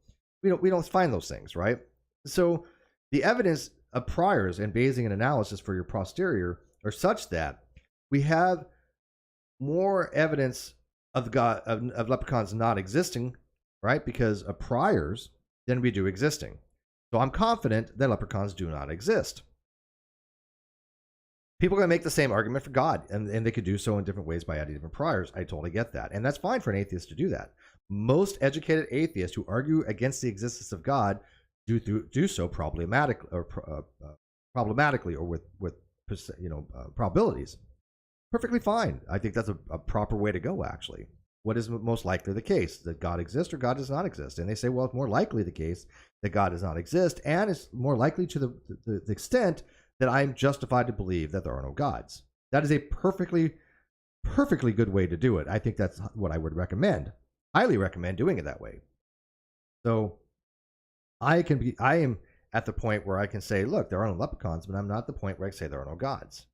We don't find those things, right? So the evidence of priors and Bayesian analysis for your posterior are such that we have more evidence of leprechauns not existing, right? Because of priors than we do existing. So I'm confident that leprechauns do not exist. People are going to make the same argument for God, and they could do so in different ways by adding different priors. I totally get that. And that's fine for an atheist to do that. Most educated atheists who argue against the existence of God do so problematically or with probabilities. Perfectly fine. I think that's a proper way to go, actually. What is most likely the case? That God exists or God does not exist? And they say, well, it's more likely the case that God does not exist, and it's more likely to the extent that I'm justified to believe that there are no gods. That is a perfectly good way to do it. I think that's what I would recommend. Highly recommend doing it that way. So I am at the point where I can say, look, there are no leprechauns, but I'm not at the point where I can say there are no gods.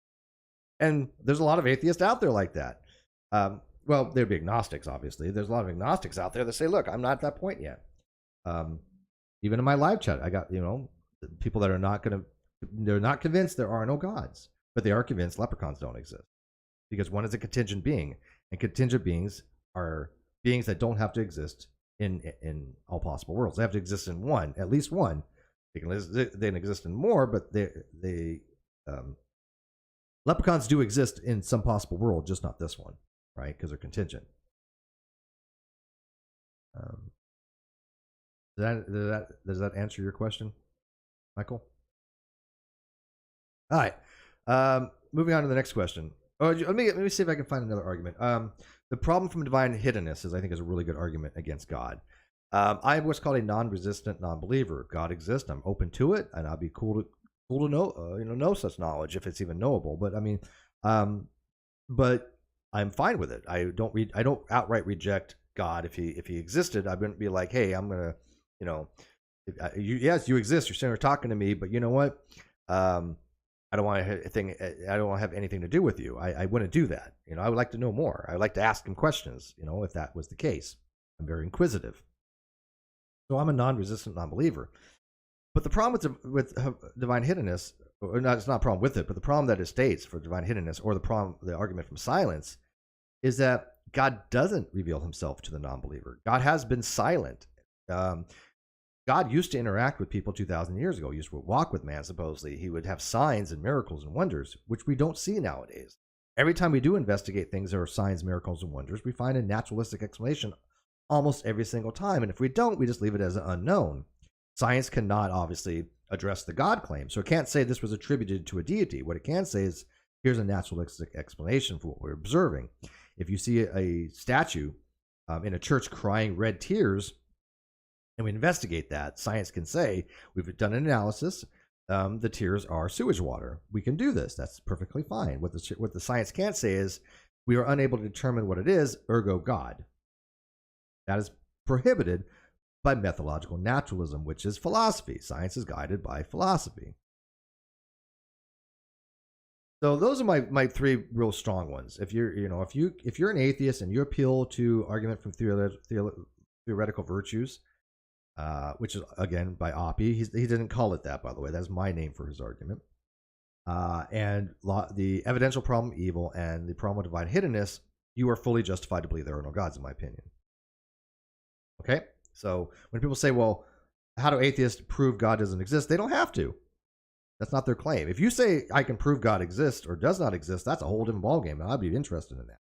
And there's a lot of atheists out there like that. Well, there'd be agnostics, obviously. There's a lot of agnostics out there that say, look, I'm not at that point yet. Even in my live chat, I got, people that are they're not convinced there are no gods, but they are convinced leprechauns don't exist. Because one is a contingent being, and contingent beings are beings that don't have to exist in all possible worlds. They have to exist in one, at least one. They can exist in more, but leprechauns do exist in some possible world, just not this one, right? Because they're contingent. Does that answer your question, Michael? All right. Moving on to the next question. Oh, let me see if I can find another argument. The problem from divine hiddenness is, I think, is a really good argument against God. I am what's called a non-resistant non-believer. God exists. I'm open to it, and I'd be cool to know such knowledge if it's even knowable. But I mean, but I'm fine with it. I don't outright reject God. If he existed, I wouldn't be like, hey, I'm gonna, yes, you exist. You're sitting here talking to me, but you know what? I don't want to have anything to do with you. I wouldn't do that. I would like to know more. I would like to ask him questions, if that was the case. I'm very inquisitive. So I'm a non-resistant non-believer. But the problem with divine hiddenness, or not, it's not a problem with it, but the problem that it states for divine hiddenness, or the argument from silence, is that God doesn't reveal himself to the non-believer. God has been silent. God used to interact with people 2,000 years ago. He used to walk with man, supposedly. He would have signs and miracles and wonders, which we don't see nowadays. Every time we do investigate things that are signs, miracles, and wonders, we find a naturalistic explanation almost every single time. And if we don't, we just leave it as an unknown. Science cannot, obviously, address the God claim. So it can't say this was attributed to a deity. What it can say is, here's a naturalistic explanation for what we're observing. If you see a statue in a church crying red tears, and we investigate that, science can say, we've done an analysis, the tears are sewage water. We can do this. That's perfectly fine. What the science can't say is we are unable to determine what it is, ergo God. That is prohibited by methodological naturalism, which is philosophy. Science is guided by philosophy. So those are my three real strong ones. If you're an atheist and you appeal to argument from theoretical virtues, which is again by Oppie, he didn't call it that, by the way. That's my name for his argument. And the evidential problem, evil, and the problem of divine hiddenness, you are fully justified to believe there are no gods, in my opinion. Okay, so when people say, "Well, how do atheists prove God doesn't exist?" They don't have to. That's not their claim. If you say I can prove God exists or does not exist, that's a whole different ballgame, and I'd be interested in that.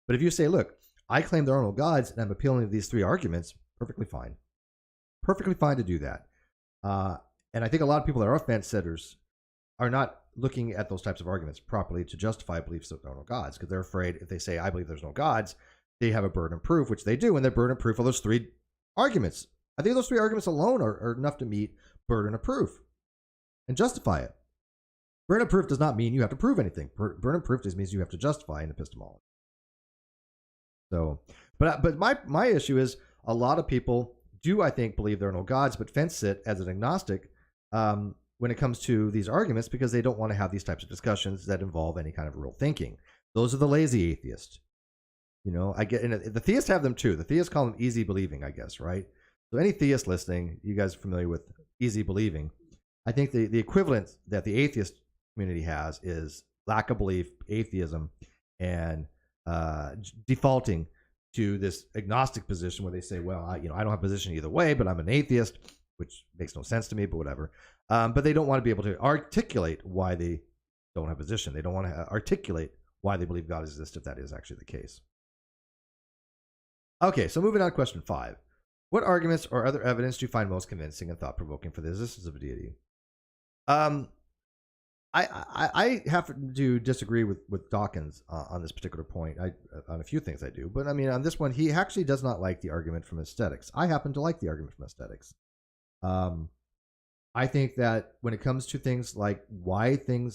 But if you say, look, I claim there are no gods, and I'm appealing to these three arguments, perfectly fine. Perfectly fine to do that. And I think a lot of people that are fence sitters are not looking at those types of arguments properly to justify beliefs that there are no gods, because they're afraid if they say, I believe there's no gods, they have a burden of proof, which they do, and their burden of proof are those three arguments. I think those three arguments alone are enough to meet burden of proof and justify it. Burden of proof does not mean you have to prove anything. Burden of proof just means you have to justify an epistemology. So, but my issue is a lot of people do, I think, believe there are no gods, but fence sit as an agnostic when it comes to these arguments because they don't want to have these types of discussions that involve any kind of real thinking. Those are the lazy atheists. I get, and the theists have them too. The theists call them easy believing, I guess, right? So any theist listening, you guys are familiar with easy believing. I think the equivalent that the atheist community has is lack of belief, atheism, and defaulting to this agnostic position where they say, well, I don't have a position either way, but I'm an atheist, which makes no sense to me, but whatever. But they don't want to be able to articulate why they don't have a position. They don't want to articulate why they believe God exists, if that is actually the case. Okay, so moving on to question 5. What arguments or other evidence do you find most convincing and thought-provoking for the existence of a deity? I have to disagree with Dawkins on this particular point. On a few things I do, but I mean on this one, he actually does not like the argument from aesthetics. I happen to like the argument from aesthetics. I think that when it comes to things like why do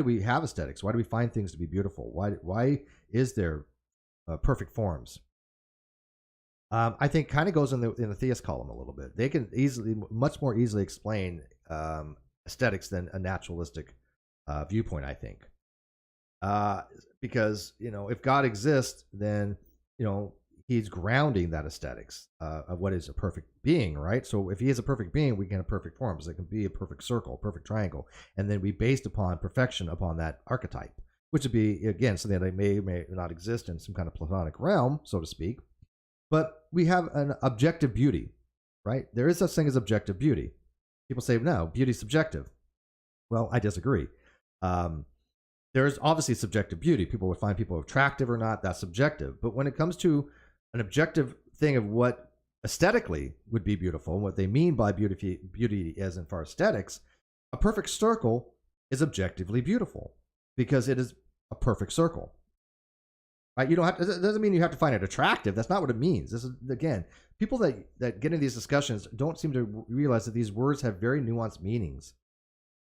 we have aesthetics? Why do we find things to be beautiful? Why is there perfect forms? I think kind of goes in the theist column a little bit. They can much more easily explain aesthetics than a naturalistic viewpoint, I think. Because, if God exists, then, he's grounding that aesthetics of what is a perfect being, right? So if he is a perfect being, we can have perfect forms. It can be a perfect circle, perfect triangle, and then be based upon perfection upon that archetype, which would be, again, something that may or may not exist in some kind of Platonic realm, so to speak. But we have an objective beauty, right? There is such thing as objective beauty. People say, no, beauty's subjective. Well, I disagree. There is obviously subjective beauty. People would find people attractive or not. That's subjective. But when it comes to an objective thing of what aesthetically would be beautiful, and what they mean by beauty as in far as aesthetics, a perfect circle is objectively beautiful because it is a perfect circle. Right? You don't have to, it doesn't mean you have to find it attractive. That's not what it means. This is, again, people that get into these discussions don't seem to realize that these words have very nuanced meanings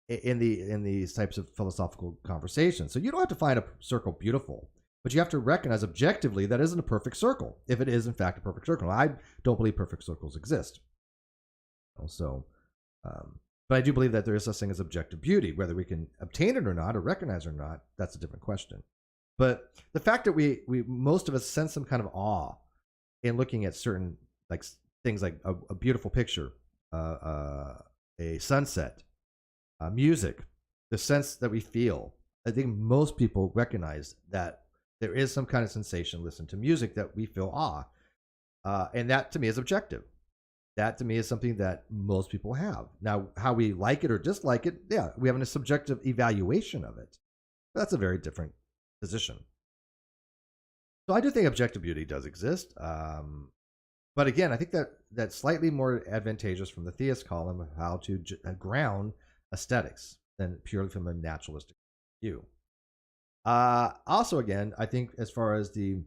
in these types of philosophical conversations. So you don't have to find a circle beautiful, but you have to recognize objectively that isn't a perfect circle, if it is in fact a perfect circle. I don't believe perfect circles exist. So, but I do believe that there is such thing as objective beauty. Whether we can obtain it or not, or recognize it or not, that's a different question. But the fact that we most of us sense some kind of awe in looking at certain things like a beautiful picture, a sunset, music, the sense that we feel. I think most people recognize that there is some kind of sensation, listen to music, that we feel awe. And that to me is objective. That to me is something that most people have. Now, how we like it or dislike it, yeah, we have a subjective evaluation of it. But that's a very different position. So I do think objective beauty does exist. But again, I think that's slightly more advantageous from the theist column of how to ground aesthetics than purely from a naturalistic view. Also, again, I think as far as the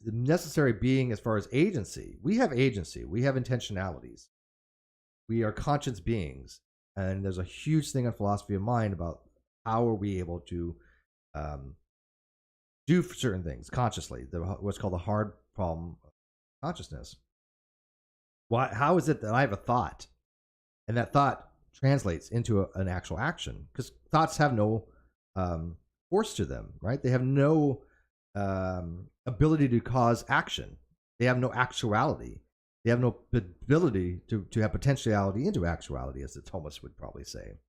necessary being, as far as agency, we have intentionalities. we are conscious beings, and there's a huge thing on philosophy of mind about how are we able to do certain things consciously, what's called the hard problem of consciousness. How is it that I have a thought, and that thought translates into an actual action? Because thoughts have no force to them, right? They have no ability to cause action. They have no actuality. They have no ability to have potentiality into actuality, as the Thomists would probably say.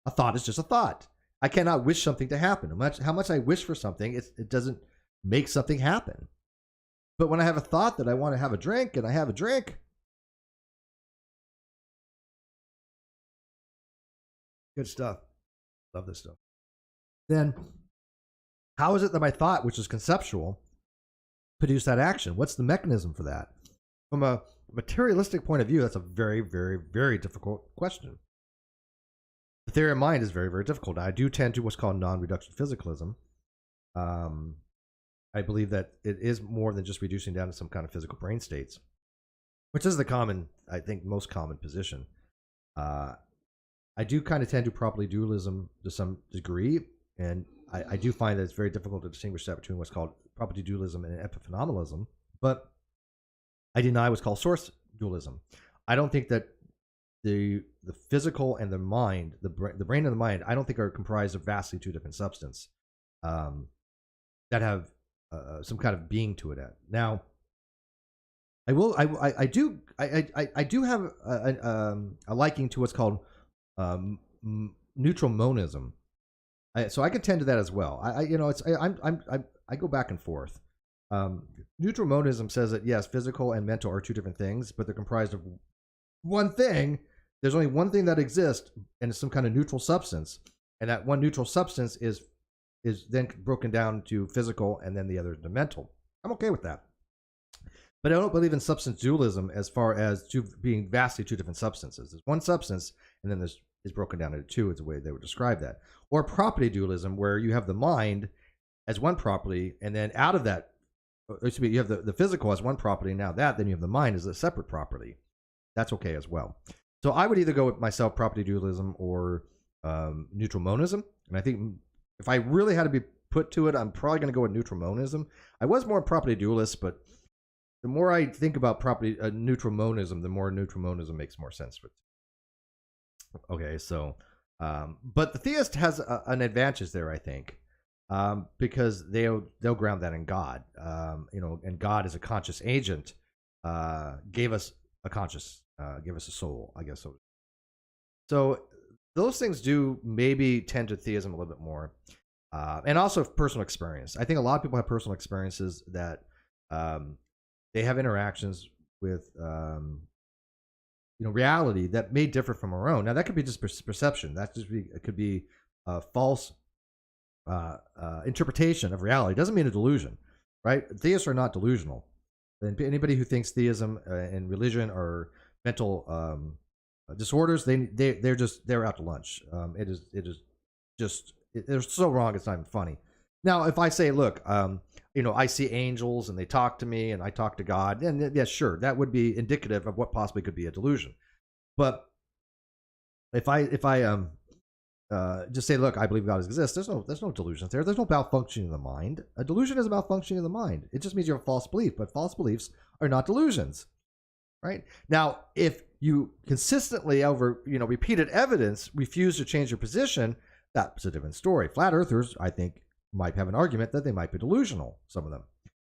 A thought is just a thought. I cannot wish something to happen. How much I wish for something, it doesn't make something happen. But when I have a thought that I want to have a drink, and I have a drink, good stuff. Love this stuff. Then, how is it that my thought, which is conceptual, produced that action? What's the mechanism for that? From a materialistic point of view, that's a very, very, very difficult question. The theory of mind is very, very difficult. I do tend to what's called non-reduction physicalism. I believe that it is more than just reducing down to some kind of physical brain states, which is the common, I think, most common position. I do kind of tend to properly dualism to some degree, and I do find that it's very difficult to distinguish that between what's called property dualism and epiphenomenalism, but I deny what's called source dualism. I don't think that the physical and the mind, the brain and the mind, I don't think are comprised of vastly two different substances that have some kind of being to it. Now, I do have a liking to what's called neutral monism. So I can tend to that as well. I go back and forth. Neutral monism says that yes, physical and mental are two different things, but they're comprised of one thing. There's only one thing that exists, and it's some kind of neutral substance, and that one neutral substance is then broken down to physical, and then the other to mental. I'm okay with that, but I don't believe in substance dualism as far as being vastly two different substances. There's one substance, and then is broken down into two. Is the way they would describe that, or property dualism, where you have the mind as one property, and then out of that, excuse me, you have the physical as one property. Now then you have the mind as a separate property. That's okay as well. So I would either go with myself property dualism or neutral monism. And I think if I really had to be put to it, I'm probably going to go with neutral monism. I was more property dualist, but the more I think about neutral monism, the more neutral monism makes more sense. Okay, so, but the theist has an advantage there, I think, because they'll ground that in God. And God is a conscious agent, gave us a conscious, give us a soul, I guess. So those things do maybe tend to theism a little bit more, and also personal experience. I think a lot of people have personal experiences that they have interactions with reality that may differ from our own. Now that could be just perception. It could be a false interpretation of reality. It doesn't mean a delusion, right? Theists are not delusional. And anybody who thinks theism and religion are mental disorders, they're out to lunch. They're so wrong. It's not even funny. Now, if I say, look, I see angels and they talk to me and I talk to God, then yeah, sure, that would be indicative of what possibly could be a delusion. But if I just say, look, I believe God exists, there's no delusions there. There's no malfunctioning of the mind. A delusion is a malfunctioning of the mind. It just means you have a false belief, but false beliefs are not delusions, right? Now, if you consistently over repeated evidence refuse to change your position, that's a different story. Flat earthers, I think, might have an argument that they might be delusional, some of them.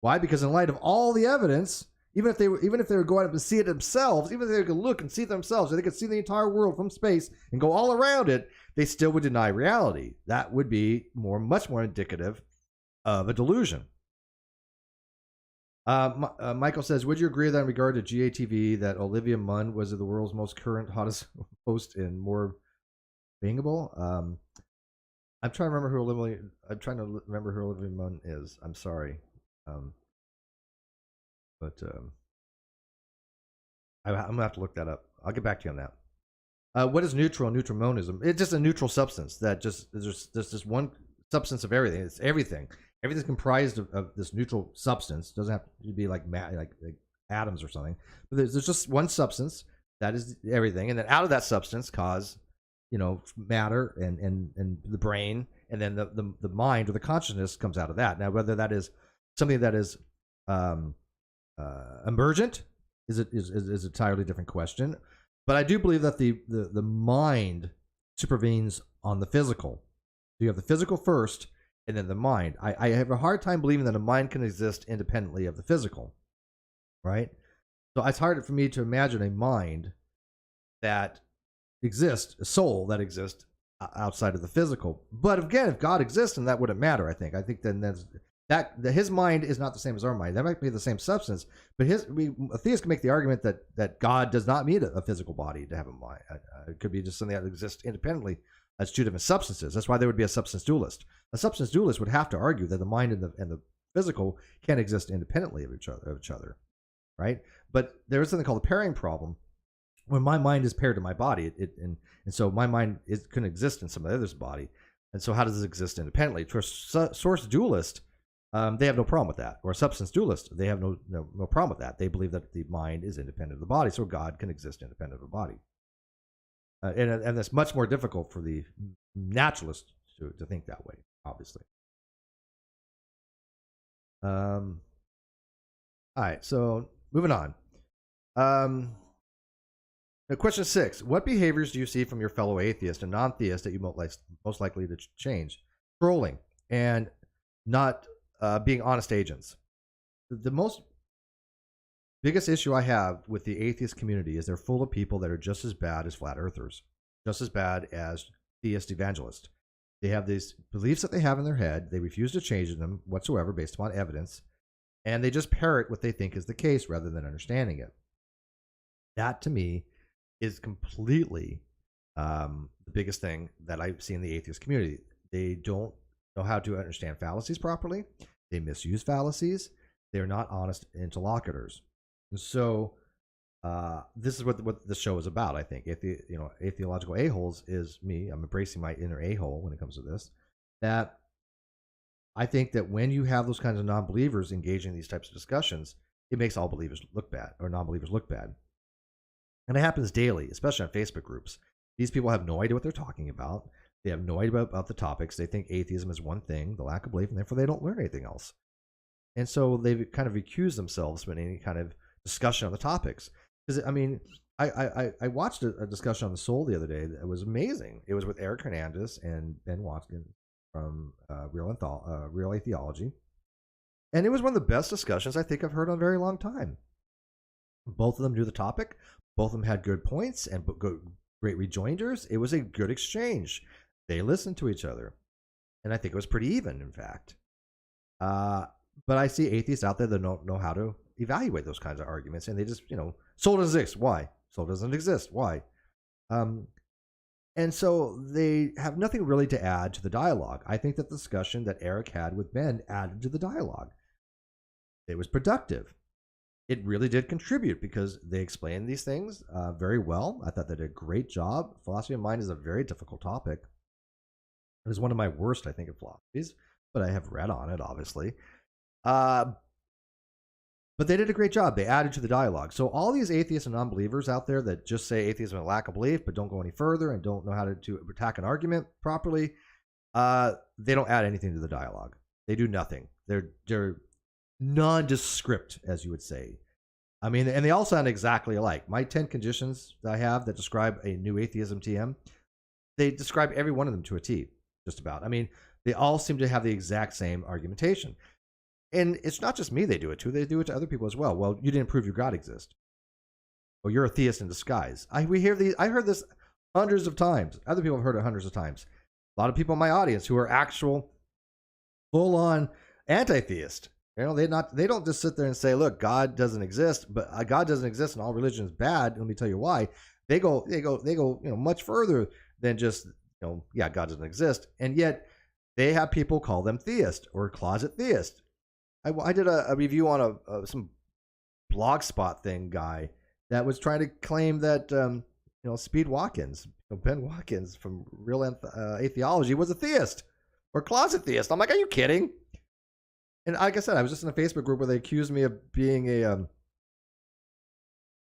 Why? Because in light of all the evidence, even if they were going up and see it themselves, even if they could look and see it themselves, or they could see the entire world from space and go all around it, they still would deny reality. That would be much more indicative of a delusion. Michael says, would you agree that in regard to GATV that Olivia Munn was the world's most current, hottest host and more bangable? I'm trying to remember who Olivia Munn is. I'm sorry. I'm gonna have to look that up. I'll get back to you on that. What is neutral monism? It's just a neutral substance that there's just one substance of everything. It's everything. Everything's comprised of this neutral substance. It doesn't have to be like atoms or something. But there's just one substance That is everything. And then out of that substance cause, matter and the brain, and then the mind or the consciousness comes out of that. Now, whether that is something that is emergent is an entirely different question. But I do believe that the mind supervenes on the physical. So you have the physical first, and then the mind. I have a hard time believing that a mind can exist independently of the physical, right? So it's hard for me to imagine a mind that exists, a soul that exists outside of the physical. But again, if God exists, then that wouldn't matter. I think then his mind is not the same as our mind. That might be the same substance, but a theist can make the argument that God does not need a physical body to have a mind. It could be just something that exists independently as two different substances. That's why there would be a substance dualist. A substance dualist would have to argue that the mind and the physical can exist independently of each other, right? But there is something called the pairing problem. When my mind is paired to my body, and so my mind couldn't exist in some other's body, and so how does it exist independently? To a source dualist, they have no problem with that. Or a substance dualist, they have no problem with that. They believe that the mind is independent of the body, so God can exist independent of the body. And that's much more difficult for the naturalist to think that way, obviously. All right, so moving on. Question 6. What behaviors do you see from your fellow atheist and non-theist that you most likely to change? Trolling and not being honest agents. The biggest issue I have with the atheist community is they're full of people that are just as bad as flat earthers, just as bad as theist evangelists. They have these beliefs that they have in their head. They refuse to change them whatsoever based upon evidence, and they just parrot what they think is the case rather than understanding it. That, to me, is completely the biggest thing that I see in the atheist community. They don't know how to understand fallacies properly. They misuse fallacies. They're not honest interlocutors. And so this is what the show is about, I think. Atheological Aholes is me. I'm embracing my inner a-hole when it comes to this. That I think that when you have those kinds of non-believers engaging in these types of discussions, it makes all believers look bad, or non-believers look bad. And it happens daily, especially on Facebook groups. These people have no idea what they're talking about. They have no idea about the topics. They think atheism is one thing, the lack of belief, and therefore they don't learn anything else. And so they've kind of accused themselves of any kind of discussion on the topics. Because, I mean, I watched a discussion on the soul the other day that was amazing. It was with Eric Hernandez and Ben Watkin from Real Atheology. And it was one of the best discussions I think I've heard in a very long time. Both of them knew the topic. Both of them had good points and great rejoinders. It was a good exchange. They listened to each other. And I think it was pretty even, in fact. But I see atheists out there that don't know how to evaluate those kinds of arguments. And they just, soul doesn't exist. Why? Soul doesn't exist. Why? And so they have nothing really to add to the dialogue. I think that the discussion that Eric had with Ben added to the dialogue. It was productive. It really did contribute because they explained these things very well. I thought they did a great job. Philosophy of mind is a very difficult topic. It is one of my worst, I think, of philosophies, but I have read on it, obviously. But they did a great job. They added to the dialogue. So all these atheists and non-believers out there that just say atheism is a lack of belief, but don't go any further and don't know how to attack an argument properly, they don't add anything to the dialogue. They do nothing. They're nondescript, as you would say. I mean, and they all sound exactly alike. My 10 conditions that I have that describe a new atheism TM, they describe every one of them to a T, just about. I mean, they all seem to have the exact same argumentation. And it's not just me they do it to. They do it to other people as well. Well, you didn't prove your God exists. Or you're a theist in disguise. I heard this hundreds of times. Other people have heard it hundreds of times. A lot of people in my audience who are actual full-on anti-theist. They don't just sit there and say, look, God doesn't exist, but God doesn't exist and all religion is bad. Let me tell you why. They go much further than just, God doesn't exist. And yet they have people call them theist or closet theist. I did a review on some blogspot thing guy that was trying to claim that Speed Watkins, Ben Watkins from Real Atheology was a theist or closet theist. I'm like, are you kidding? And like I said, I was just in a Facebook group where they accused me of being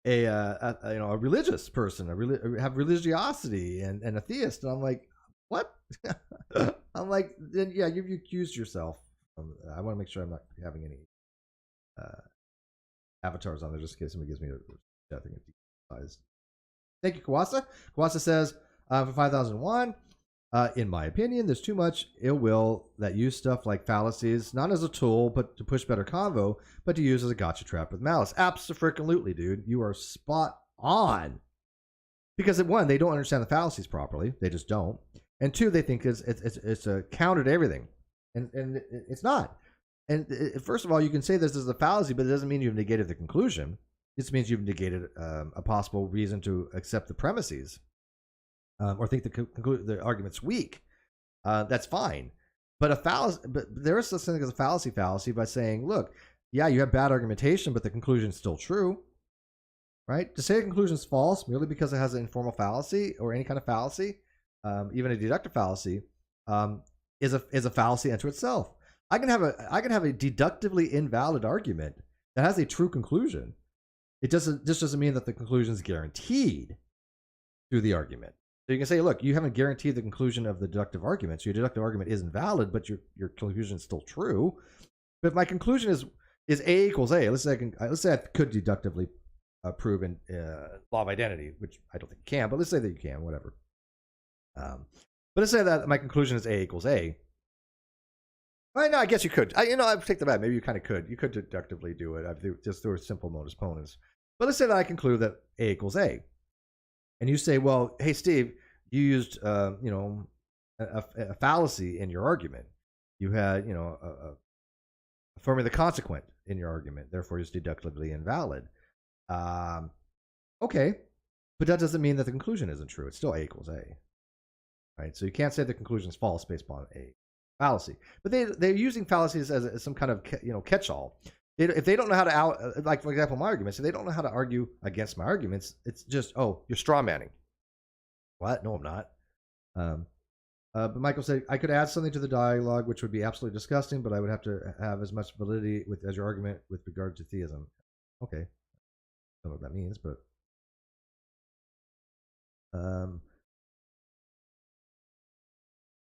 a religious person, have religiosity and a theist, and I'm like, what? I'm like, then yeah, you've accused yourself. I want to make sure I'm not having any avatars on there just in case somebody gives me a thing. Thank you, Kawasa. Kawasa says for 5,001. In my opinion, there's too much ill will that use stuff like fallacies not as a tool, but to push better convo, but to use as a gotcha trap with malice. Absolutely, dude. You are spot on. Because one, they don't understand the fallacies properly. They just don't. And two, they think it's a counter to everything, and it's not. And first of all, you can say this is a fallacy, but it doesn't mean you've negated the conclusion. This means you've negated a possible reason to accept the premises. Or think the argument's weak, that's fine. But there is such thing as a fallacy by saying, look, yeah, you have bad argumentation, but the conclusion is still true, right? To say a conclusion is false merely because it has an informal fallacy or any kind of fallacy, even a deductive fallacy, is a fallacy unto itself. I can have a deductively invalid argument that has a true conclusion. This doesn't mean that the conclusion is guaranteed through the argument. So you can say, look, you haven't guaranteed the conclusion of the deductive argument, so your deductive argument isn't valid, but your conclusion is still true. But if my conclusion is A equals A, let's say I could deductively prove in law of identity, which I don't think you can, but let's say that you can, whatever. But let's say that my conclusion is A equals A. Well, no, I guess you could. I take the bet. Maybe you kind of could. You could deductively do it just through a simple modus ponens. But let's say that I conclude that A equals A. And you say, well, hey, Steve, you used, a fallacy in your argument. You had, affirming the consequent in your argument. Therefore, it's deductively invalid. Okay. But that doesn't mean that the conclusion isn't true. It's still A equals A. Right? So you can't say the conclusion is false based upon a fallacy. But they're using fallacies as some kind of, catch-all. If they don't know how to like for example, my arguments, if they don't know how to argue against my arguments, it's just, oh, you're straw manning. What? No, I'm not. But Michael said I could add something to the dialogue, which would be absolutely disgusting, but I would have to have as much validity as your argument with regard to theism. Okay, I don't know what that means, but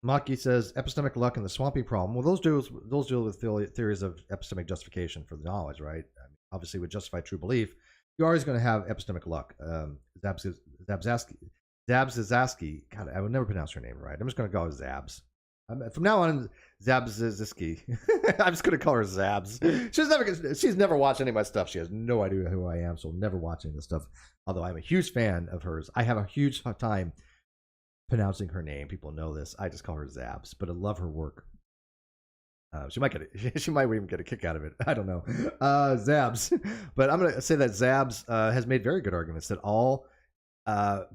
Maki says epistemic luck and the swampy problem. Well, those deal with theories of epistemic justification for the knowledge, right? I mean, obviously, with justified true belief, you're always going to have epistemic luck. Zabzaski. God, I would never pronounce her name right. I'm just going to call her Zabs. From now on, Zabzaski. I'm just going to call her Zabs. She's never watched any of my stuff. She has no idea who I am, so never watch any of this stuff. Although I'm a huge fan of hers. I have a huge time pronouncing her name. People know this. I just call her Zabs, but I love her work. She might even get a kick out of it. I don't know. Zabs. But I'm going to say that Zabs has made very good arguments that all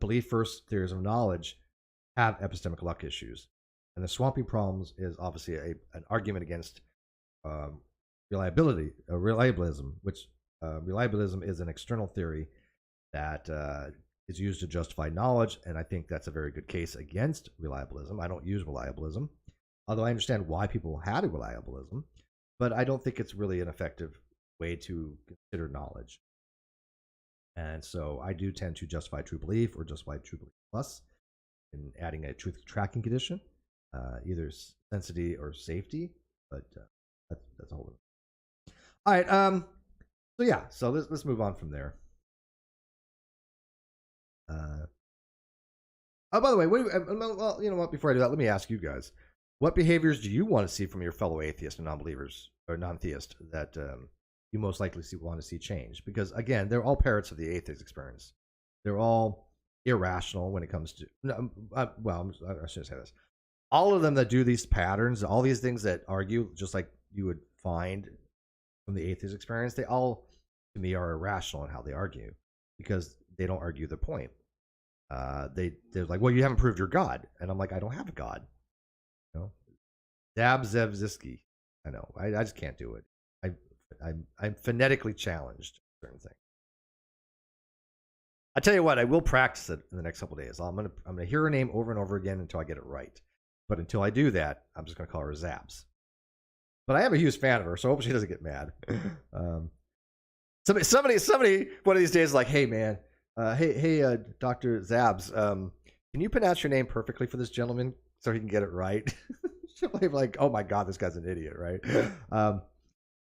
belief first theories of knowledge have epistemic luck issues. And the swampy problems is obviously an argument against reliabilism, which reliabilism is an external theory that is used to justify knowledge, and I think that's a very good case against reliabilism. I don't use reliabilism, although I understand why people had a reliabilism, but I don't think it's really an effective way to consider knowledge. And so I do tend to justify true belief or justify true belief plus in adding a truth tracking condition, either sensitivity or safety, but that's a whole other. All right, so yeah, so let's move on from there. Oh, by the way, well, you know what? Before I do that, let me ask you guys: what behaviors do you want to see from your fellow atheists and non-believers or non-theist that you most likely want to see change? Because again, they're all parrots of the atheist experience. They're all irrational when it comes to. Well, I shouldn't say this. All of them that do these patterns, all these things that argue, just like you would find from the atheist experience, they all, to me, are irrational in how they argue because they don't argue the point. They're like, well, you haven't proved your God, and I'm like, I don't have a God. You know, Zabzevziski. I know, I just can't do it. I'm phonetically challenged certain things. I tell you what, I will practice it in the next couple of days. I'm gonna hear her name over and over again until I get it right. But until I do that, I'm just gonna call her Zabs. But I am a huge fan of her, so I hope she doesn't get mad. Somebody, one of these days, like, hey man, hey, Dr. Zabs, can you pronounce your name perfectly for this gentleman so he can get it right? She'll be like, oh my god, this guy's an idiot, right?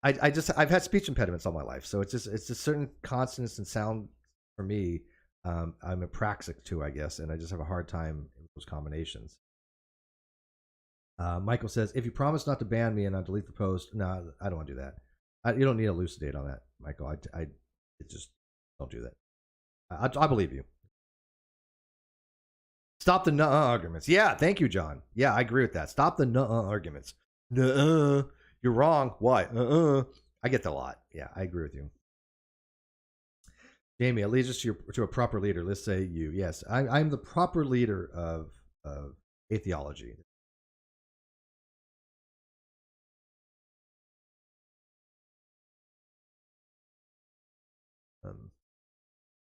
I've had speech impediments all my life, so it's just certain consonants and sound for me. I'm apraxic too, I guess, and I just have a hard time with those combinations. Michael says, if you promise not to ban me and not delete the post, no, I don't want to do that. You don't need to elucidate on that, Michael. I just don't do that. I believe you. Stop the nuh arguments. Yeah, thank you, John. Yeah, I agree with that. Stop the nuh arguments. Nuh you're wrong. Why? I get that a lot. Yeah, I agree with you. Jamie, it leads us to a proper leader. Let's say you. Yes, I'm the proper leader of atheology.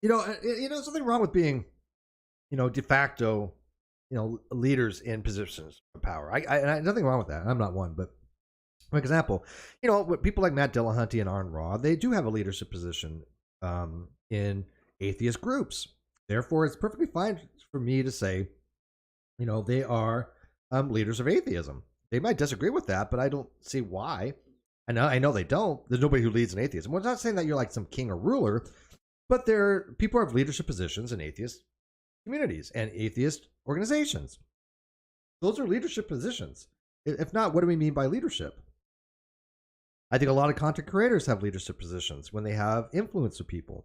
Something wrong with being, de facto, leaders in positions of power. Nothing wrong with that. I'm not one, but for example, people like Matt Dillahunty and Aaron Ra, they do have a leadership position in atheist groups. Therefore, it's perfectly fine for me to say, they are leaders of atheism. They might disagree with that, but I don't see why. I know they don't. There's nobody who leads in atheism. We're not saying that you're like some king or ruler, but people have leadership positions in atheist communities and atheist organizations. Those are leadership positions. If not, what do we mean by leadership? I think a lot of content creators have leadership positions when they have influence with people.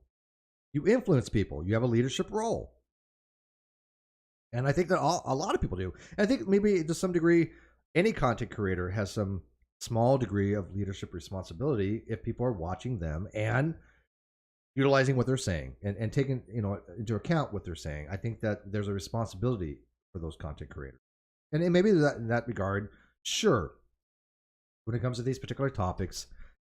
You influence people. You have a leadership role. And I think that a lot of people do. And I think maybe to some degree, any content creator has some small degree of leadership responsibility if people are watching them and utilizing what they're saying and taking into account what they're saying. I think that there's a responsibility for those content creators. And maybe in that regard, sure, when it comes to these particular topics,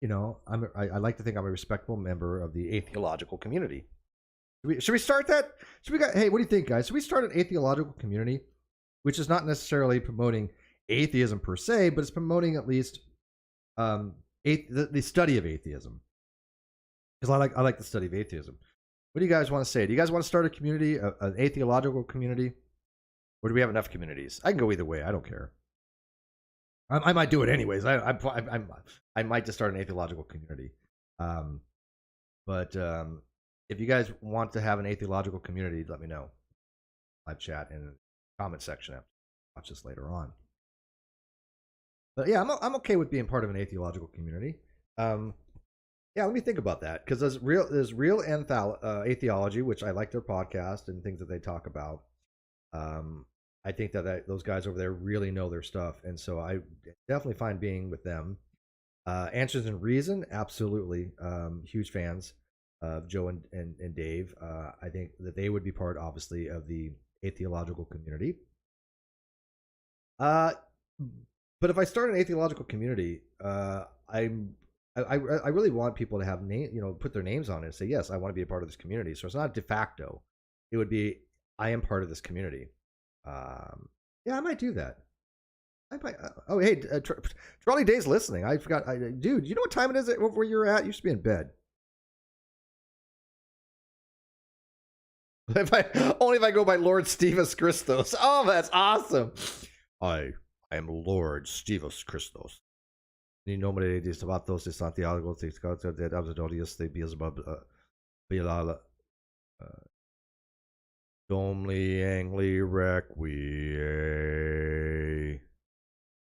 I like to think I'm a respectable member of the atheological community. Should we start that? Hey, what do you think, guys? Should we start an atheological community, which is not necessarily promoting atheism per se, but it's promoting at least the study of atheism? Because I like the study of atheism. What do you guys want to say? Do you guys want to start a community, an atheological community, or do we have enough communities? I can go either way. I don't care. I might do it anyways. I might just start an atheological community. But if you guys want to have an atheological community, let me know. Live chat in the comment section. After watch this later on. But yeah, I'm okay with being part of an atheological community. Yeah, let me think about that, because there's real atheology, which I like their podcast and things that they talk about. I think that those guys over there really know their stuff, and so I definitely find being with them. Answers and Reason, absolutely, huge fans of Joe and Dave. I think that they would be part, obviously, of the atheological community. But if I start an atheological community, I really want people to have put their names on it and say, yes, I want to be a part of this community. So it's not de facto. It would be, I am part of this community. Yeah, I might do that. I might. Oh, hey, Charlie Day's listening. I forgot. Dude, you know what time it is where you're at? You should be in bed. Only if I go by Lord Stevus Christos. Oh, that's awesome. I am Lord Stevus Christos. Ni nomine de Sabatos de Santiago de Scotto de Abdodius de Beelzebub Bilala Domli Angli Requie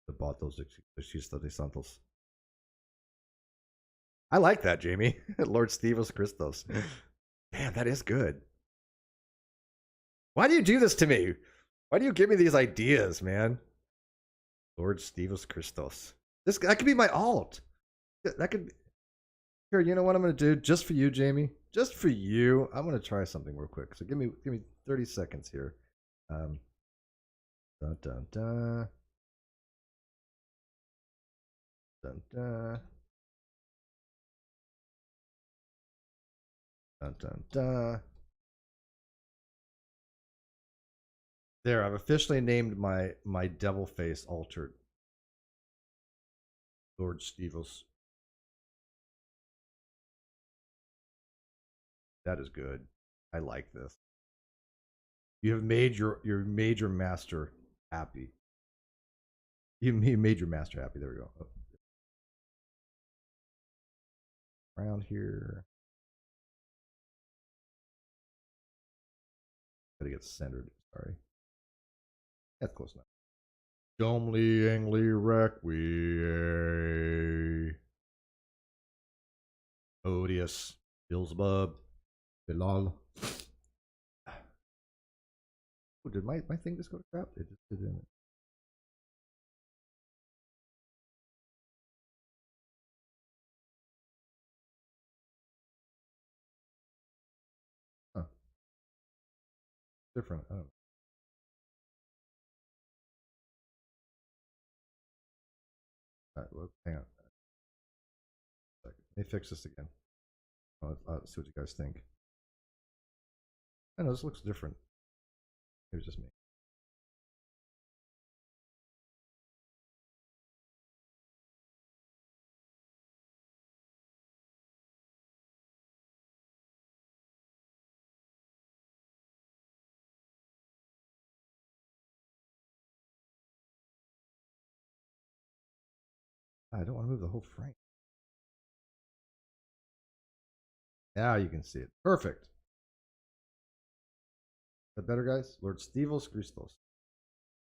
Sabatos de Xista de Santos. I like that, Jamie. Lord Stevus Christos. Man, that is good. Why do you do this to me? Why do you give me these ideas, man? Lord Stevus Christos. That could be my alt. That could be... Here, you know what I'm going to do? Just for you, Jamie. Just for you. I'm going to try something real quick. So give me 30 seconds here. Dun, dun, dun. Dun, dun. Dun, dun, dun. There, I've officially named my devil face altar Lord Stevos. That is good. I like this. You have made your master happy. You made your master happy. There we go. Oh. Around here. Gotta get centered. Sorry. That's close enough. Domly Angly Requie. Odious. Beelzebub. Bilal. Oh, did my thing just go to crap? It just didn't. Huh. Different. I don't know. All right, well, hang on. Let me fix this again. I'll see what you guys think. I know this looks different. Maybe it's just me. I don't want to move the whole frame. Now you can see it. Perfect. Is that better, guys? Lord Stevos Christos.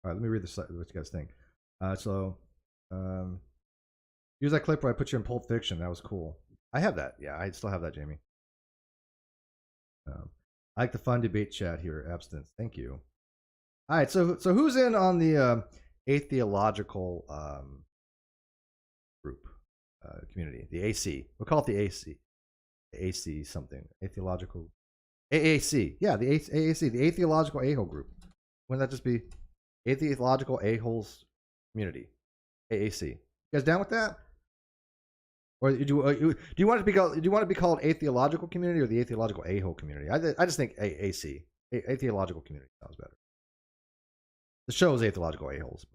All right, let me read what you guys think. Use that clip where I put you in Pulp Fiction. That was cool. I have that. Yeah, I still have that, Jamie. I like the fun debate chat here. Abstinence. Thank you. All right, so who's in on the atheological group community? The AC. We'll call it the AC. The AC something. Atheological. AAC. Yeah, the AAC. The Atheological A-hole group. Wouldn't that just be Atheological A-holes community? AAC. You guys down with that? Or do you want it to be called? Do you want it to be called Atheological community or the Atheological A-hole community? I just think AAC. Atheological community sounds better. The show is Atheological A-holes.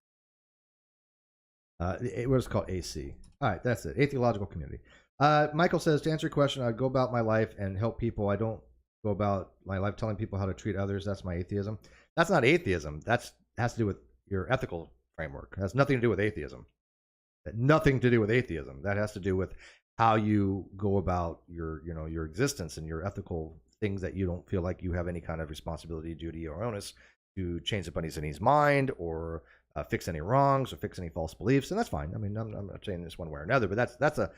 What is called AC? All right, that's it. Atheological community. Michael says, to answer your question, I go about my life and help people. I don't go about my life telling people how to treat others. That's my atheism. That's not atheism. That has to do with your ethical framework. It has nothing to do with atheism. Nothing to do with atheism. That has to do with how you go about your existence and your ethical things that you don't feel like you have any kind of responsibility, duty, or onus to change somebody's mind or fix any wrongs or fix any false beliefs, and that's fine. I mean, I'm not saying this one way or another, but that's an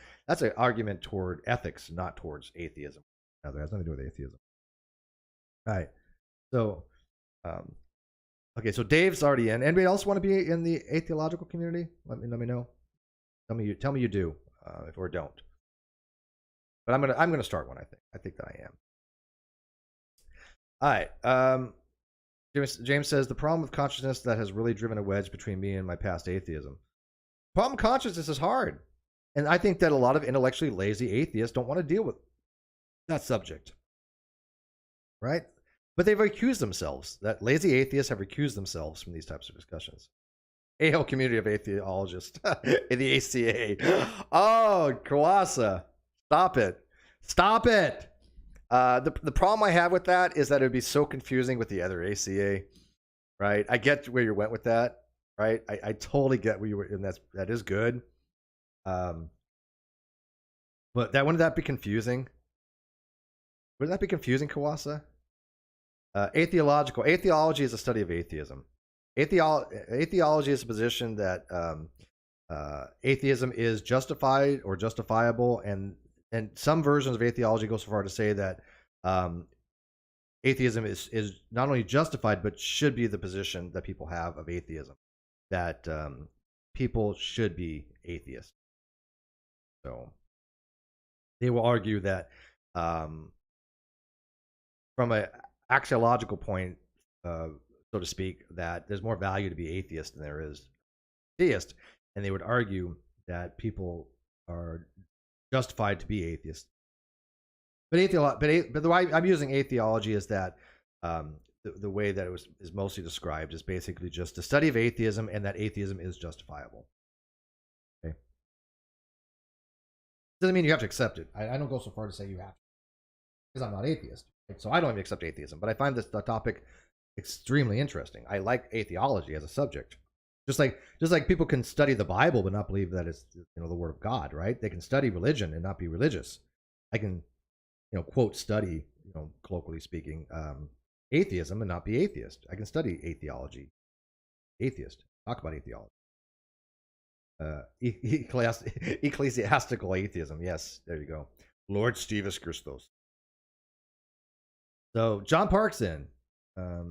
argument toward ethics, not towards atheism. No, that has nothing to do with atheism. All right. So, okay. So Dave's already in. Anybody else want to be in the atheological community? Let me know. Tell me you do, if or don't. But I'm gonna start one. I think that I am. All right. James says the problem with consciousness that has really driven a wedge between me and my past atheism. Problem consciousness is hard, and I think that a lot of intellectually lazy atheists don't want to deal with that subject, right? But they've recused themselves. That lazy atheists have recused themselves from these types of discussions. AL community of atheologists in the ACA. Oh, Kawasa, stop it! Stop it! The problem I have with that is that it would be so confusing with the other ACA, right? I get where you went with that, right? I totally get where you were, and that is good. But wouldn't that be confusing? Wouldn't that be confusing, Kawasa? Atheology is a study of atheism. Atheology is a position that atheism is justified or justifiable, and some versions of atheology go so far to say that atheism is not only justified but should be the position that people have of atheism, that people should be atheists. So they will argue that from an axiological point, so to speak, that there's more value to be atheist than there is theist, and they would argue that people are justified to be atheist. But the way I'm using atheology is that the way that it is mostly described is basically just a study of atheism, and that atheism is justifiable. Okay, doesn't mean you have to accept it. I don't go so far to say you have to. because I'm not atheist. Right? So I don't even accept atheism. But I find the topic extremely interesting. I like atheology as a subject. Just like people can study the Bible but not believe that it's the word of God, right? They can study religion and not be religious. I can quote study, colloquially speaking, atheism and not be atheist. I can study atheology, atheist, talk about atheology. Ecclesiastical atheism. Yes, there you go. Lord Stevus Christos. So John Park's in. How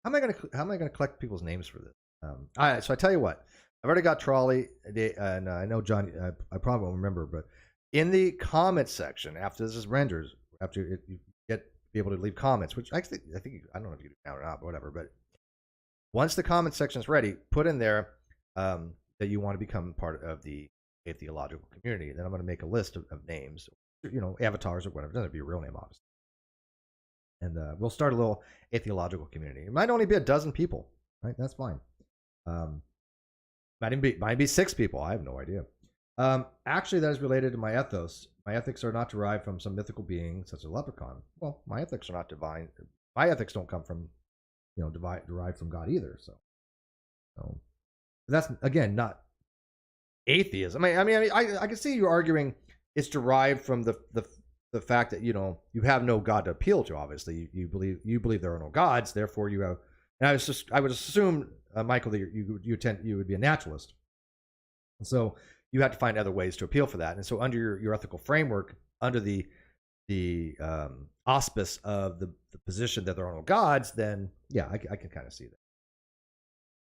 am I gonna collect people's names for this? All right, so I tell you what, I've already got Trolley, and I know John. I probably won't remember, but in the comment section after this is rendered, after you be able to leave comments, which actually I think I don't know if you do now or not, but whatever. But once the comment section is ready, put in there that you want to become part of the atheological community. Then I'm going to make a list of names, avatars or whatever. It doesn't have to be your real name, obviously. And we'll start a little atheological community. It might only be a dozen people, right? That's fine. Might be 6 people. I have no idea. Actually, that is related to my ethos. My ethics are not derived from some mythical being such as a leprechaun. Well, my ethics are not divine. My ethics don't come from, derived from God either. So that's again not atheism. I mean, I can see you arguing it's derived from the fact that you have no God to appeal to. Obviously, you believe there are no gods. Therefore, you have. And I would assume, Michael, that you would be a naturalist, and so you have to find other ways to appeal for that. And so, under your ethical framework, under the auspice of the position that there are no gods, then yeah, I can kind of see that.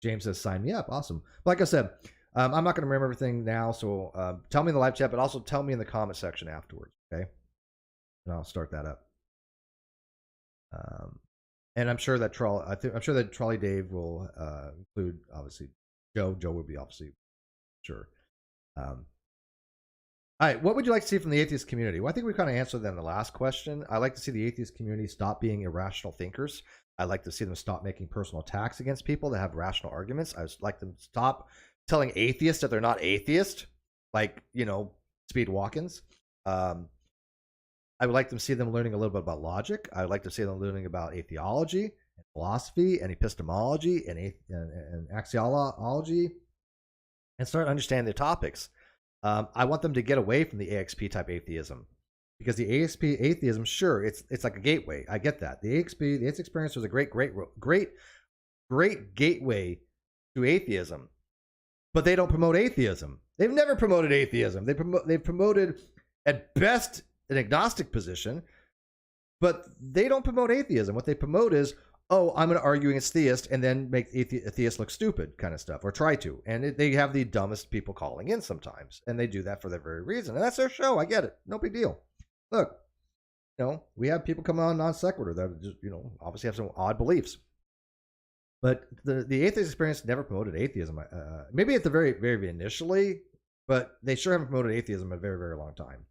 James says, "Sign me up." Awesome. Like I said, I'm not going to remember everything now, so tell me in the live chat, but also tell me in the comment section afterwards. Okay, and I'll start that up. And I'm sure that Trolley Dave will include obviously Joe. Joe would be obviously sure. All right, what would you like to see from the atheist community? Well, I think we kind of answered that in the last question. I like to see the atheist community stop being irrational thinkers. I like to see them stop making personal attacks against people that have rational arguments. I like them to stop telling atheists that they're not atheist, like Speed Watkins. I would like to see them learning a little bit about logic. I would like to see them learning about atheology, and philosophy, and epistemology, and axiology, and start understanding the topics. I want them to get away from the AXP type atheism, because the AXP atheism, sure, it's like a gateway. I get that. The Atheist experience was a great gateway to atheism, but they don't promote atheism. They've never promoted atheism. They've promoted at best an agnostic position, but they don't promote atheism. What they promote is, I'm going to argue against theists and then make atheists look stupid kind of stuff, or try to. And they have the dumbest people calling in sometimes, and they do that for that very reason. And that's their show. I get it. No big deal. Look, we have people come on non sequitur that just, obviously have some odd beliefs. But the atheist experience never promoted atheism. Maybe at the very, very initially, but they sure haven't promoted atheism in a very, very long time.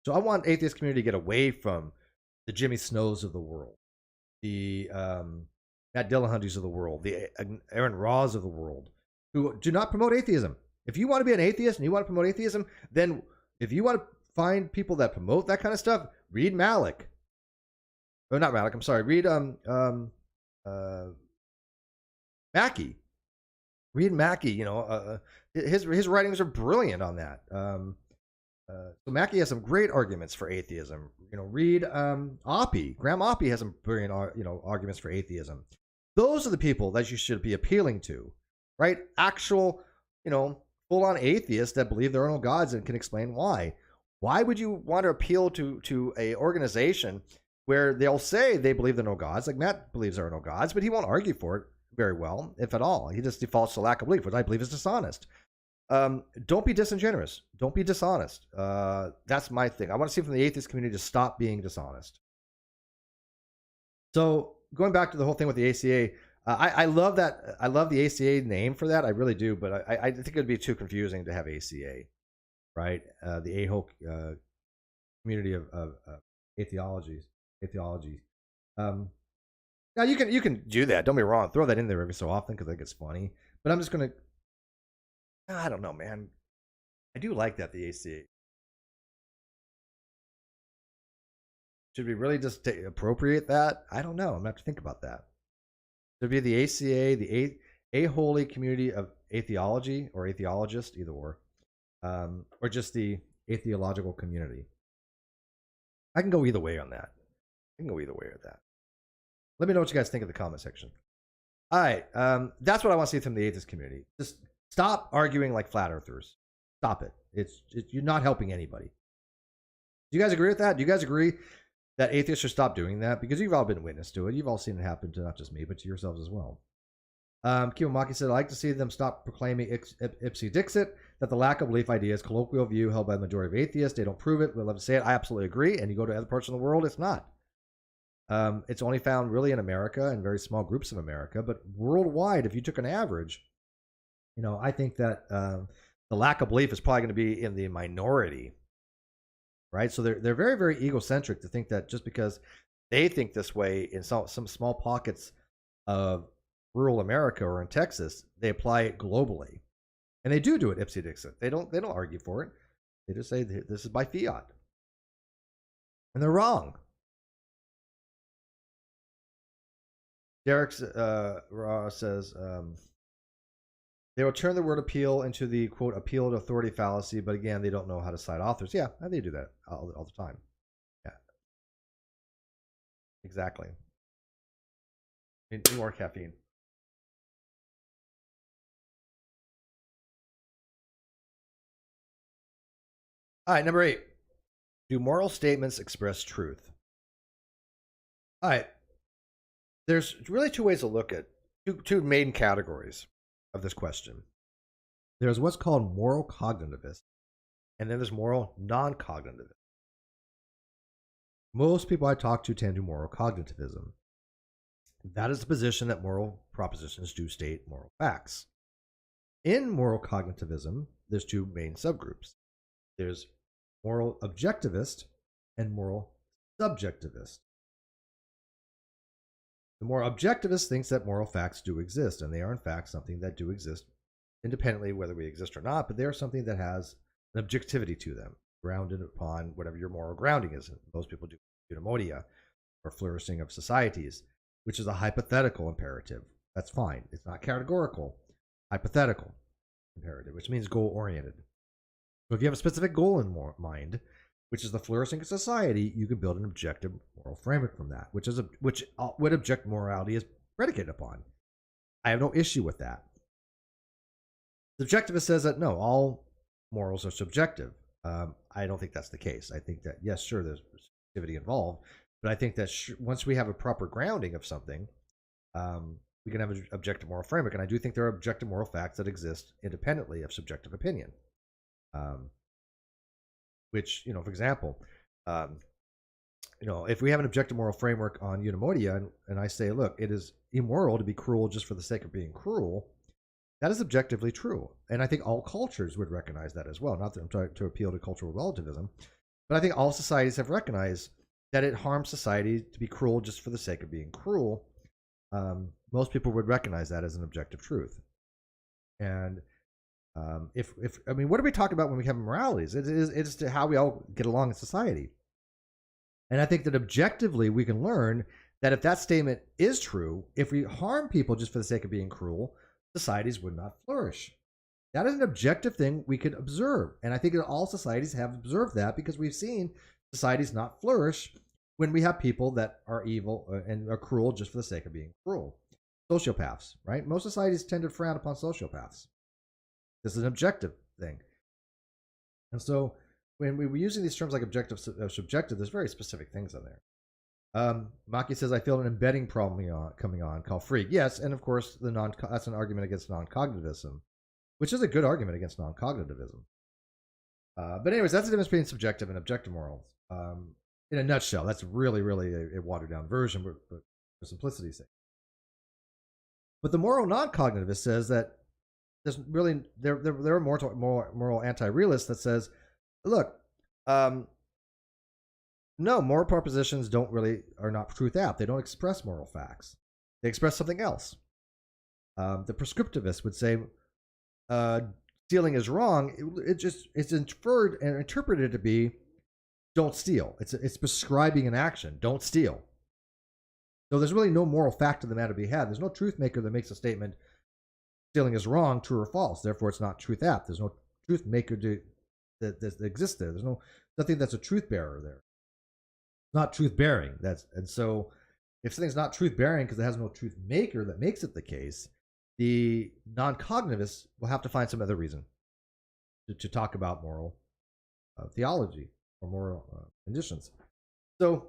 So I want atheist community to get away from the Jimmy Snows of the world, the Matt Dillahunties of the world, the Aaron Raws of the world, who do not promote atheism. If you want to be an atheist and you want to promote atheism, then if you want to find people that promote that kind of stuff, read Malik. Oh, not Malik. I'm sorry. Read Mackey. Read Mackey. His writings are brilliant on that. So Mackey has some great arguments for atheism. Read Oppie. Graham Oppie has some brilliant arguments for atheism. Those are the people that you should be appealing to, right? Actual, full-on atheists that believe there are no gods and can explain why. Why would you want to appeal to a organization where they'll say they believe there are no gods? Like Matt believes there are no gods, but he won't argue for it very well, if at all. He just defaults to lack of belief, which I believe is dishonest. Don't be disingenuous. Don't be dishonest. That's my thing. I want to see from the atheist community to stop being dishonest. So going back to the whole thing with the ACA, I love that. I love the ACA name for that. I really do. But I think it would be too confusing to have ACA, right? The Ahole community of atheologies. Now you can do that. Don't be wrong. Throw that in there every so often because I think it's funny. But I'm just gonna. I don't know, man. I do like that, the ACA. Should we really just appropriate that? I don't know. I'm going to have to think about that. Should it be the ACA, the Aholes community of atheology or atheologist, either or just the atheological community? I can go either way on that. I can go either way with that. Let me know what you guys think in the comment section. All right, that's what I want to see from the atheist community. Just stop arguing like flat earthers. Stop it. You're not helping anybody. Do you guys agree with that? Do you guys agree that atheists should stop doing that? Because you've all been witness to it. You've all seen it happen to not just me, but to yourselves as well. Kiwamaki said, I like to see them stop proclaiming ipse dixit, that the lack of belief idea is colloquial view held by the majority of atheists. They don't prove it. We'll love to say it. I absolutely agree. And you go to other parts of the world, it's not. It's only found really in America and very small groups of America. But worldwide, if you took an average, I think that the lack of belief is probably going to be in the minority. Right? So they're very, very egocentric to think that just because they think this way in some small pockets of rural America or in Texas, they apply it globally. And they do it ipse dixit. They don't argue for it. They just say this is by fiat. And they're wrong. Derek says they will turn the word appeal into the quote appeal to authority fallacy, but again, they don't know how to cite authors. Yeah, they do that all the time. Yeah, exactly. Need more caffeine. All right, number 8. Do moral statements express truth? All right. There's really two ways to look at two main categories of this question. There's what's called moral cognitivists, and then there's moral non-cognitivists. Most people I talk to tend to moral cognitivism. That is the position that moral propositions do state moral facts. In moral cognitivism, there's two main subgroups. There's moral objectivist and moral subjectivist. The moral objectivist thinks that moral facts do exist, and they are in fact something that do exist independently whether we exist or not, but they are something that has an objectivity to them, grounded upon whatever your moral grounding is. Most people do eudaimonia, or flourishing of societies, which is a hypothetical imperative. That's fine. It's not categorical. Hypothetical imperative, which means goal-oriented. So if you have a specific goal in mind, which is the flourishing of society, you can build an objective moral framework from that, which what objective morality is predicated upon. I have no issue with that. The subjectivist says that no, all morals are subjective. I don't think that's the case. I think that, yes, sure, there's subjectivity involved, but I think that once we have a proper grounding of something, we can have an objective moral framework. And I do think there are objective moral facts that exist independently of subjective opinion. Which, for example, if we have an objective moral framework on eudaimonia, and I say, look, it is immoral to be cruel just for the sake of being cruel, that is objectively true. And I think all cultures would recognize that as well. Not that I'm trying to appeal to cultural relativism, but I think all societies have recognized that it harms society to be cruel just for the sake of being cruel. Most people would recognize that as an objective truth. And what are we talking about when we have moralities? It's to how we all get along in society. And I think that objectively we can learn that if that statement is true, if we harm people just for the sake of being cruel, societies would not flourish. That is an objective thing we could observe. And I think that all societies have observed that because we've seen societies not flourish when we have people that are evil and are cruel just for the sake of being cruel. Sociopaths, right? Most societies tend to frown upon sociopaths. This is an objective thing. And so when we were using these terms like objective, subjective, there's very specific things in there. Maki says, I feel an embedding problem coming on called freak. Yes, and of course, that's an argument against non-cognitivism, which is a good argument against non-cognitivism. But anyways, that's the difference between subjective and objective morals. In a nutshell, that's really, really a watered-down version for simplicity's sake. But the moral non-cognitivist says that there's really there are more moral anti-realists that says, look, no, moral propositions are not truth apt. They don't express moral facts. They express something else. The prescriptivist would say stealing is wrong. It's inferred and interpreted to be don't steal. It's prescribing an action. Don't steal. So there's really no moral fact of the matter to be had. There's no truth maker that makes a statement, stealing is wrong, true or false. Therefore, it's not truth apt. There's no truth maker that exists there. There's nothing that's a truth bearer there. It's not truth bearing. And so if something's not truth bearing because it has no truth maker that makes it the case, the non-cognitivists will have to find some other reason to talk about moral theology or moral conditions. So,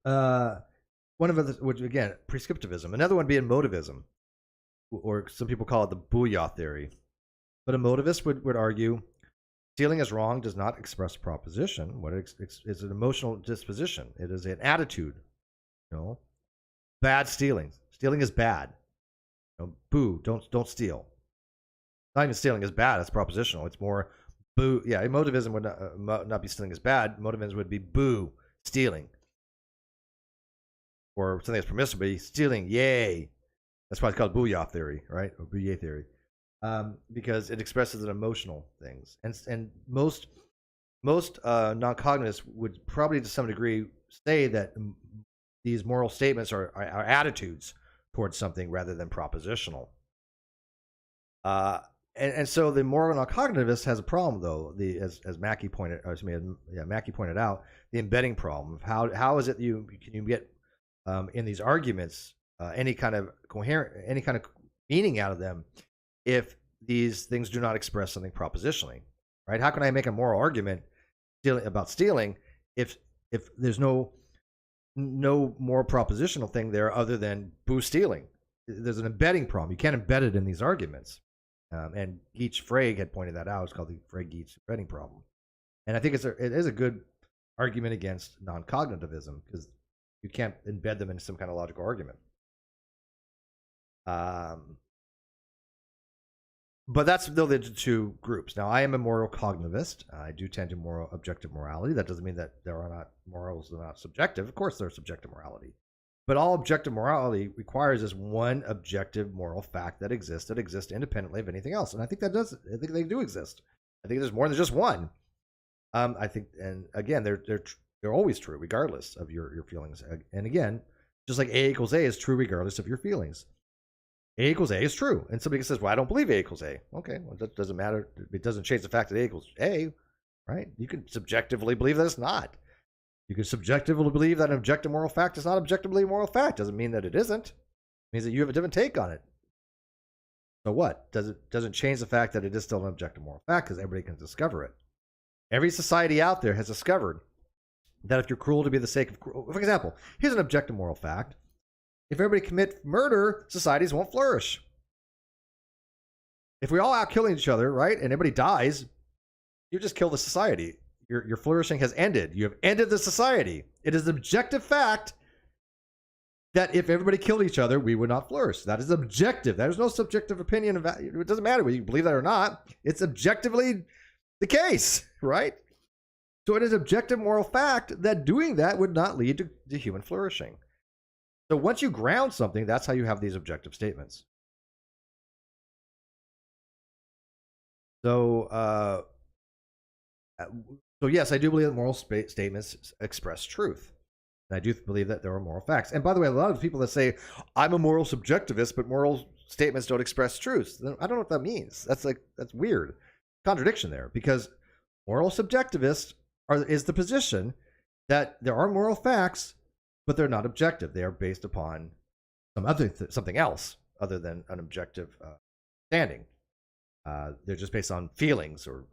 one of the, which again, prescriptivism. Another one being motivism, or some people call it the booyah theory. But a motivist would argue stealing is wrong does not express proposition. What it is an emotional disposition. It is an attitude. Bad stealing. Stealing is bad. Boo, don't steal. Not even stealing is bad. It's propositional. It's more boo. Yeah, emotivism would not be stealing is bad. Motivism would be boo, stealing. Or something that's permissible, stealing, yay. That's why it's called booyah theory, right? Or booyah theory. Because it expresses an emotional things. And most non-cognitivists would probably to some degree say that these moral statements are attitudes towards something rather than propositional. And so the moral non-cognitivist has a problem, though. As Mackey pointed out, the embedding problem. How is it can you get in these arguments any kind of coherent, any kind of meaning out of them if these things do not express something propositionally, right? How can I make a moral argument about stealing if there's no more propositional thing there other than boo stealing? There's an embedding problem. You can't embed it in these arguments. And Geach-Frege had pointed that out. It's called the Frege-Geach embedding problem. And I think it is a good argument against non-cognitivism because you can't embed them in some kind of logical argument. But that's still the two groups. Now, I am a moral cognitivist. I do tend to objective morality. That doesn't mean that there are not morals that are not subjective. Of course, there's subjective morality. But all objective morality requires is one objective moral fact that exists independently of anything else. And I think I think they do exist. I think there's more than just one. I think, and again, they're always true, regardless of your feelings. And again, just like A equals A is true regardless of your feelings. A equals A is true. And somebody says, well, I don't believe A equals A. Okay, well, that doesn't matter. It doesn't change the fact that A equals A, right? You can subjectively believe that it's not. You can subjectively believe that an objective moral fact is not objectively a moral fact. Doesn't mean that it isn't. It means that you have a different take on it. So what? Doesn't change the fact that it is still an objective moral fact because everybody can discover it. Every society out there has discovered that if you're cruel to be the sake of cruel, for example, here's an objective moral fact. If everybody commit murder, societies won't flourish. If we all out killing each other, right, and everybody dies, you just kill the society. Your flourishing has ended. You have ended the society. It is an objective fact that if everybody killed each other, we would not flourish. That is objective. There is no subjective opinion of that. It doesn't matter whether you believe that or not. It's objectively the case, right? So it is objective moral fact that doing that would not lead to human flourishing. So once you ground something, that's how you have these objective statements. So yes, I do believe that moral statements express truth. And I do believe that there are moral facts. And by the way, a lot of people that say, I'm a moral subjectivist, but moral statements don't express truth. I don't know what that means. That's weird. Contradiction there. Because moral subjectivists is the position that there are moral facts, but they're not objective. They are based upon something else other than an objective standing. They're just based on feelings or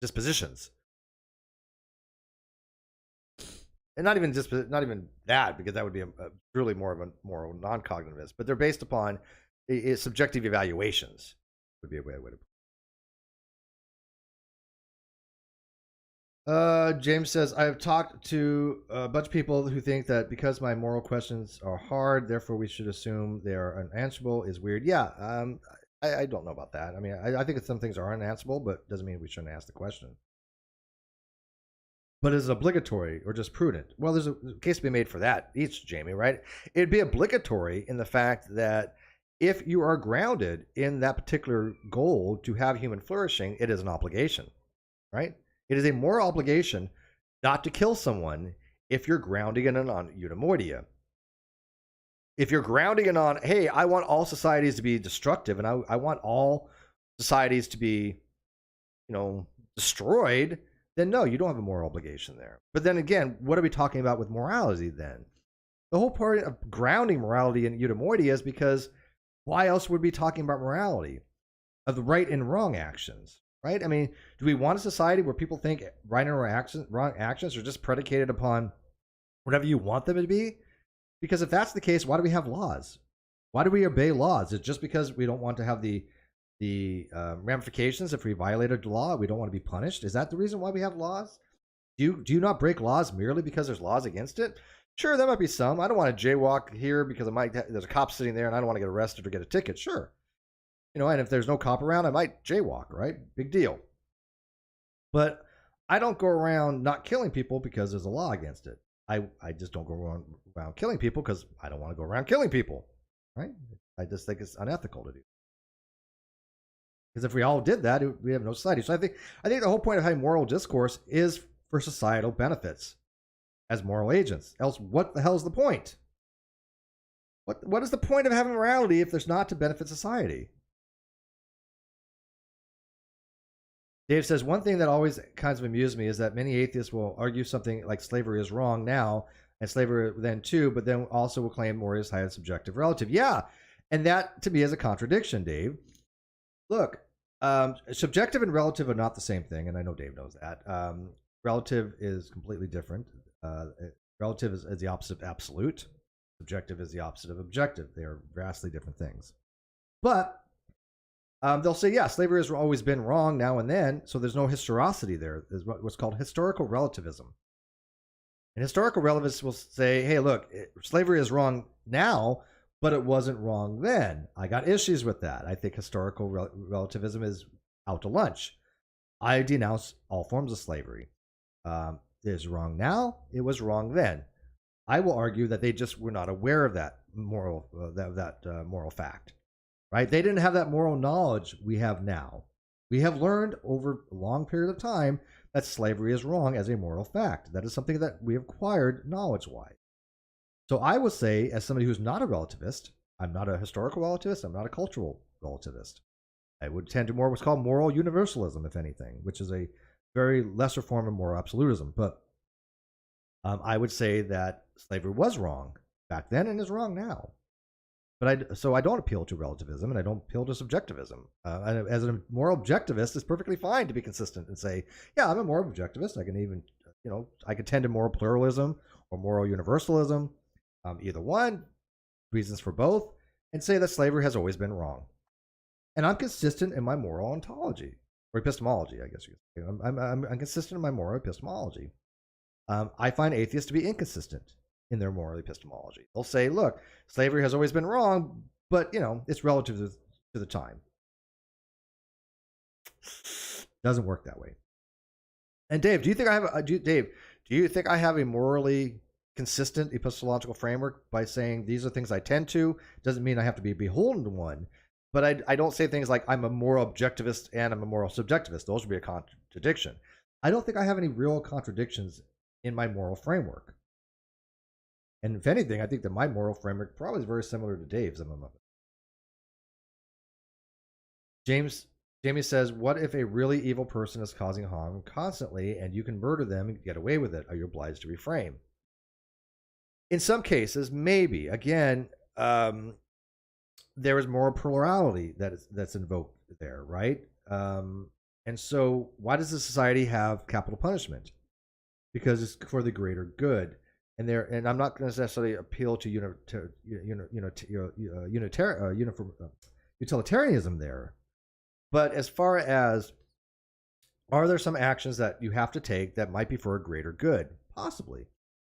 dispositions. And not even that, because that would be truly more of a moral non-cognitivist. But they're based upon subjective evaluations. Would be a way to put it. James says, I have talked to a bunch of people who think that because my moral questions are hard, therefore we should assume they are unanswerable is weird. Yeah, I don't know about that. I mean, I think that some things are unanswerable, but doesn't mean we shouldn't ask the question. But is it obligatory or just prudent? Well, there's a case to be made for that each, Jamie, right? It'd be obligatory in the fact that if you are grounded in that particular goal to have human flourishing, it is an obligation, right? It is a moral obligation not to kill someone if you're grounding it on eudaimonia. If you're grounding it on, hey, I want all societies to be destructive, and I want all societies to be, destroyed, then no, you don't have a moral obligation there. But then again, what are we talking about with morality then? The whole point of grounding morality in eudaimonia is because why else would we be talking about morality of the right and wrong actions, right? I mean, do we want a society where people think right and wrong actions are just predicated upon whatever you want them to be? Because if that's the case, why do we have laws? Why do we obey laws? Is it just because we don't want to have the ramifications if we violate a law? We don't want to be punished. Is that the reason why we have laws? Do you not break laws merely because there's laws against it? Sure, there might be some. I don't want to jaywalk here because there's a cop sitting there and I don't want to get arrested or get a ticket. Sure. And if there's no cop around, I might jaywalk, right? Big deal. But I don't go around not killing people because there's a law against it. I just don't go around killing people because I don't want to go around killing people, right? I just think it's unethical to do. Because if we all did that, we have no society. So I think the whole point of having moral discourse is for societal benefits as moral agents. Else, what the hell is the point? What is the point of having morality if there's not to benefit society? Dave says, one thing that always kinds of amused me is that many atheists will argue something like slavery is wrong now and slavery then too, but then also will claim more is highly subjective relative. Yeah, and that to me is a contradiction, Dave. Look, subjective and relative are not the same thing, and I know Dave knows that. Relative is completely different. Relative is the opposite of absolute. Subjective is the opposite of objective. They are vastly different things. But they'll say, yeah, slavery has always been wrong now and then, so there's no historicity there. There's what's called historical relativism. And historical relativists will say, hey, look, slavery is wrong now, but it wasn't wrong then. I got issues with that. I think historical relativism is out to lunch. I denounce all forms of slavery. It is wrong now. It was wrong then. I will argue that they just were not aware of that moral moral fact. Right? They didn't have that moral knowledge we have now. We have learned over a long period of time that slavery is wrong as a moral fact. That is something that we have acquired knowledge-wise. So I would say, as somebody who's not a relativist, I'm not a historical relativist, I'm not a cultural relativist. I would tend to more what's called moral universalism, if anything, which is a very lesser form of moral absolutism. But I would say that slavery was wrong back then and is wrong now. But I don't appeal to relativism and I don't appeal to subjectivism. As a moral objectivist, it's perfectly fine to be consistent and say, yeah, I'm a moral objectivist. I can even, I could tend to moral pluralism or moral universalism, either one, reasons for both, and say that slavery has always been wrong. And I'm consistent in my moral ontology, or epistemology, I guess you could say. I'm consistent in my moral epistemology. I find atheists to be inconsistent in their moral epistemology. They'll say, look, slavery has always been wrong, but, it's relative to the time. Doesn't work that way. And Dave, do you think I have a morally consistent epistemological framework by saying these are things I tend to? Doesn't mean I have to be beholden to one, but I don't say things like I'm a moral objectivist and I'm a moral subjectivist. Those would be a contradiction. I don't think I have any real contradictions in my moral framework. And if anything, I think that my moral framework probably is very similar to Dave's. Jamie says, what if a really evil person is causing harm constantly and you can murder them and get away with it? Are you obliged to refrain? In some cases, maybe. Again, there is moral plurality that's invoked there, right? And so why does the society have capital punishment? Because it's for the greater good. And I'm not going to necessarily appeal to utilitarianism there. But as far as, are there some actions that you have to take that might be for a greater good? Possibly.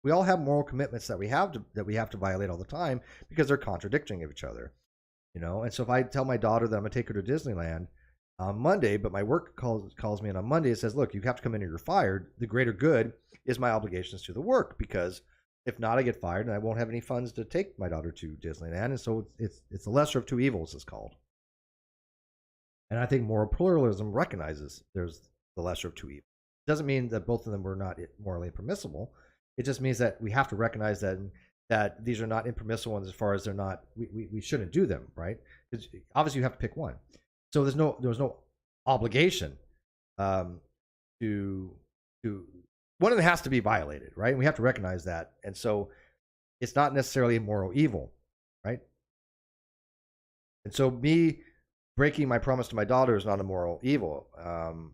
We all have moral commitments that we have to violate all the time because they're contradicting each other. And so if I tell my daughter that I'm going to take her to Disneyland on Monday, but my work calls me in on Monday and says, look, you have to come in or you're fired, the greater good is my obligations to the work, because if not, I get fired and I won't have any funds to take my daughter to Disneyland. And so it's the lesser of two evils, it's called. And I think moral pluralism recognizes there's the lesser of two evils. Doesn't mean that both of them were not morally impermissible. It just means that we have to recognize that these are not impermissible as far as they're not. We shouldn't do them, right? Because obviously you have to pick one. So there was no obligation to one of them has to be violated, right? And we have to recognize that. And so it's not necessarily a moral evil, right? And so me breaking my promise to my daughter is not a moral evil,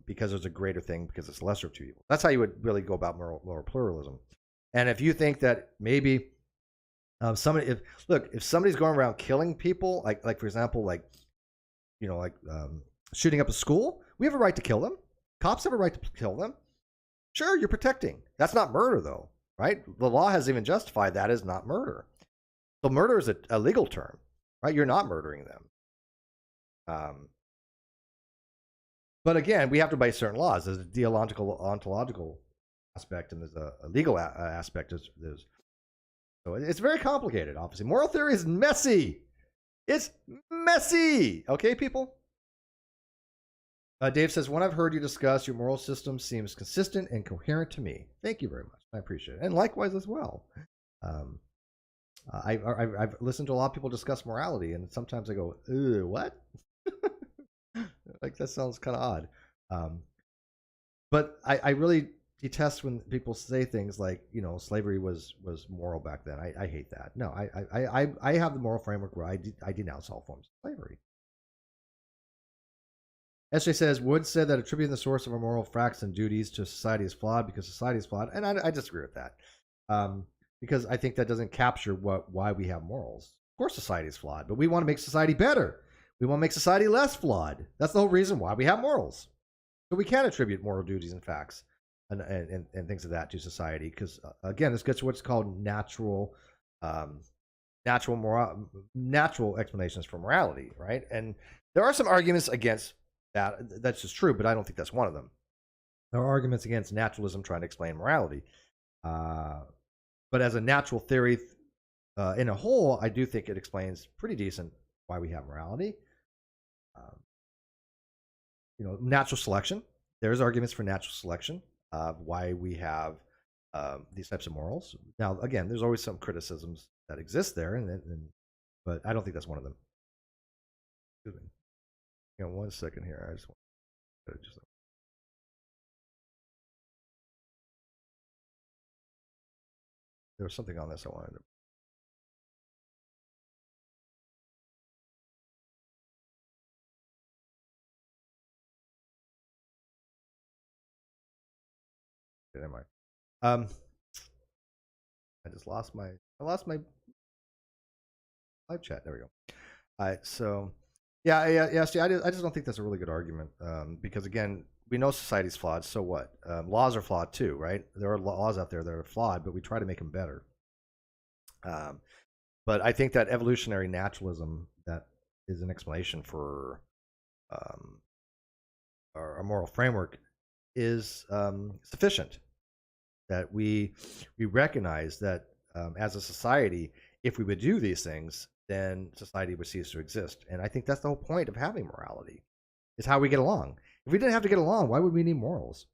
because there's a greater thing, because it's lesser of two evils. That's how you would really go about moral pluralism. And if you think that maybe if somebody's going around killing people, like for example, shooting up a school, we have a right to kill them. Cops have a right to kill them. Sure, you're protecting. That's not murder, though, right? The law has even justified that as not murder. So murder is a legal term, right? You're not murdering them. But again, we have to obey certain laws. There's a deological, ontological aspect, and there's a legal aspect. So it's very complicated, obviously. Moral theory is messy. It's messy. Okay, people? Dave says, when I've heard you discuss, your moral system seems consistent and coherent to me. Thank you very much. I appreciate it. And likewise as well. I've listened to a lot of people discuss morality, and sometimes I go, what? Like, that sounds kind of odd. But I really detest when people say things like, slavery was moral back then. I hate that. No, I have the moral framework where I denounce all forms of slavery. SJ says, Wood said that attributing the source of our moral facts and duties to society is flawed because society is flawed. And I disagree with that. Because I think that doesn't capture why we have morals. Of course society is flawed, but we want to make society better. We want to make society less flawed. That's the whole reason why we have morals. So we can attribute moral duties and facts and things of that to society. Because, again, this gets to what's called natural explanations for morality, right? And there are some arguments against that. That's just true, but I don't think that's one of them. There are arguments against naturalism trying to explain morality. But as a natural theory in a whole, I do think it explains pretty decent why we have morality. Natural selection. There's arguments for natural selection of why we have these types of morals. Now, again, there's always some criticisms that exist there, but I don't think that's one of them. Excuse me. 1 second here. I just want to there was something on this I wanted to. Never mind. I lost my live chat. There we go. All right, so yeah. See, I just don't think that's a really good argument, because again, we know society's flawed. So what? Laws are flawed too, right? There are laws out there that are flawed, but we try to make them better. But I think that evolutionary naturalism, that is an explanation for our moral framework, is sufficient. That we recognize that as a society, if we would do these things, then society would cease to exist. And I think that's the whole point of having morality, is how we get along. If we didn't have to get along, why would we need morals?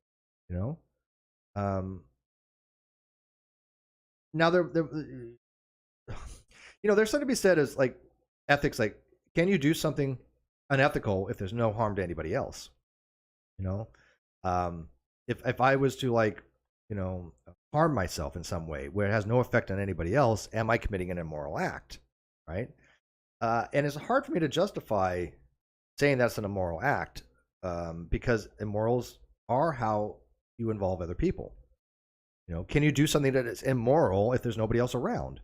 Now there's something to be said as like ethics. Like, can you do something unethical if there's no harm to anybody else? If I was to harm myself in some way where it has no effect on anybody else, am I committing an immoral act? Right? And it's hard for me to justify saying that's an immoral act, because immorals are how you involve other people. Can you do something that is immoral if there's nobody else around?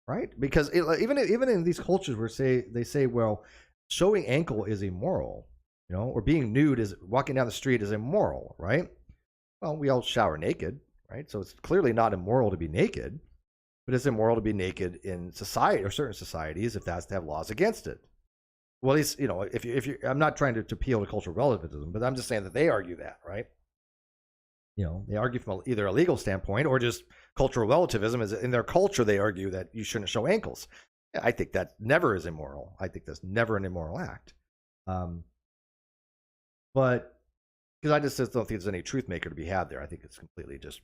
Right? Because even in these cultures where they say, well, showing ankle is immoral, or being nude is walking down the street is immoral, right? Well, we all shower naked, right? So it's clearly not immoral to be naked, but it's immoral to be naked in society or certain societies if that's to have laws against it. Well, at least, if you I'm not trying to appeal to cultural relativism, but I'm just saying that they argue that, right? They argue from either a legal standpoint or just cultural relativism. Is in their culture, they argue that you shouldn't show ankles. I think that never is immoral. I think that's never an immoral act. But because I just don't think there's any truth maker to be had there. I think it's completely just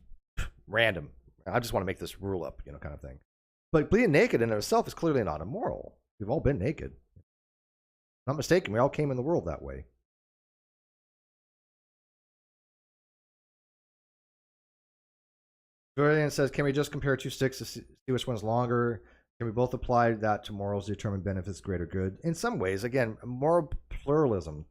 random. I just want to make this rule up, kind of thing. But being naked in itself is clearly not immoral. We've all been naked. Not mistaken, we all came in the world that way. Julian says, can we just compare two sticks to see which one's longer? Can we both apply that to morals to determine benefits, greater good? In some ways, again, moral pluralism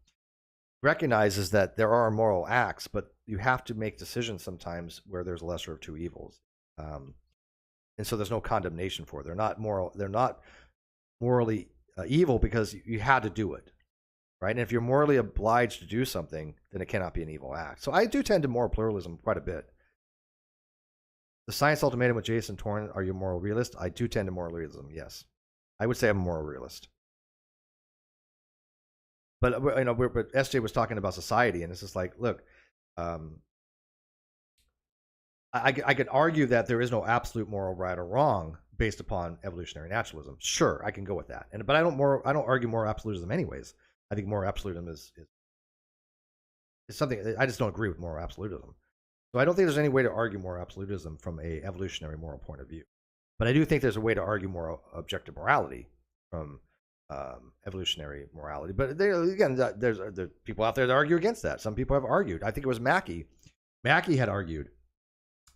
recognizes that there are moral acts, but you have to make decisions sometimes where there's lesser of two evils. And so there's no condemnation for it. They're not morally evil because you had to do it, right? And if you're morally obliged to do something, then it cannot be an evil act. So I do tend to moral pluralism quite a bit. The Science Ultimatum with Jason Torn, are you a moral realist? I do tend to moral realism, yes. I would say I'm a moral realist. But but SJ was talking about society, and it's just like, look, I could argue that there is no absolute moral right or wrong based upon evolutionary naturalism. Sure, I can go with that. But I don't argue moral absolutism anyways. I think moral absolutism is something I just don't agree with moral absolutism. So I don't think there's any way to argue moral absolutism from a evolutionary moral point of view. But I do think there's a way to argue moral objective morality from evolutionary morality. But again, there's people out there that argue against that. Some people have argued. I think it was Mackey. Mackey had argued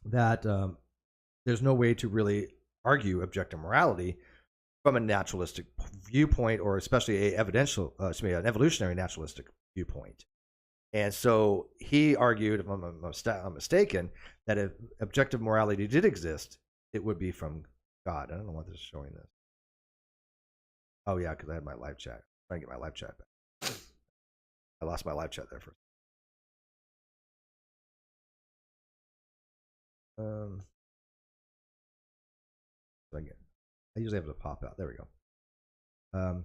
that there's no way to really argue objective morality from a naturalistic viewpoint, or especially an evolutionary naturalistic viewpoint. And so he argued, if I'm mistaken, that if objective morality did exist, it would be from God. I don't know why this is showing this. Oh, yeah, because I had my live chat. I'm trying to get my live chat back. I lost my live chat there for I usually have it pop out. There we go.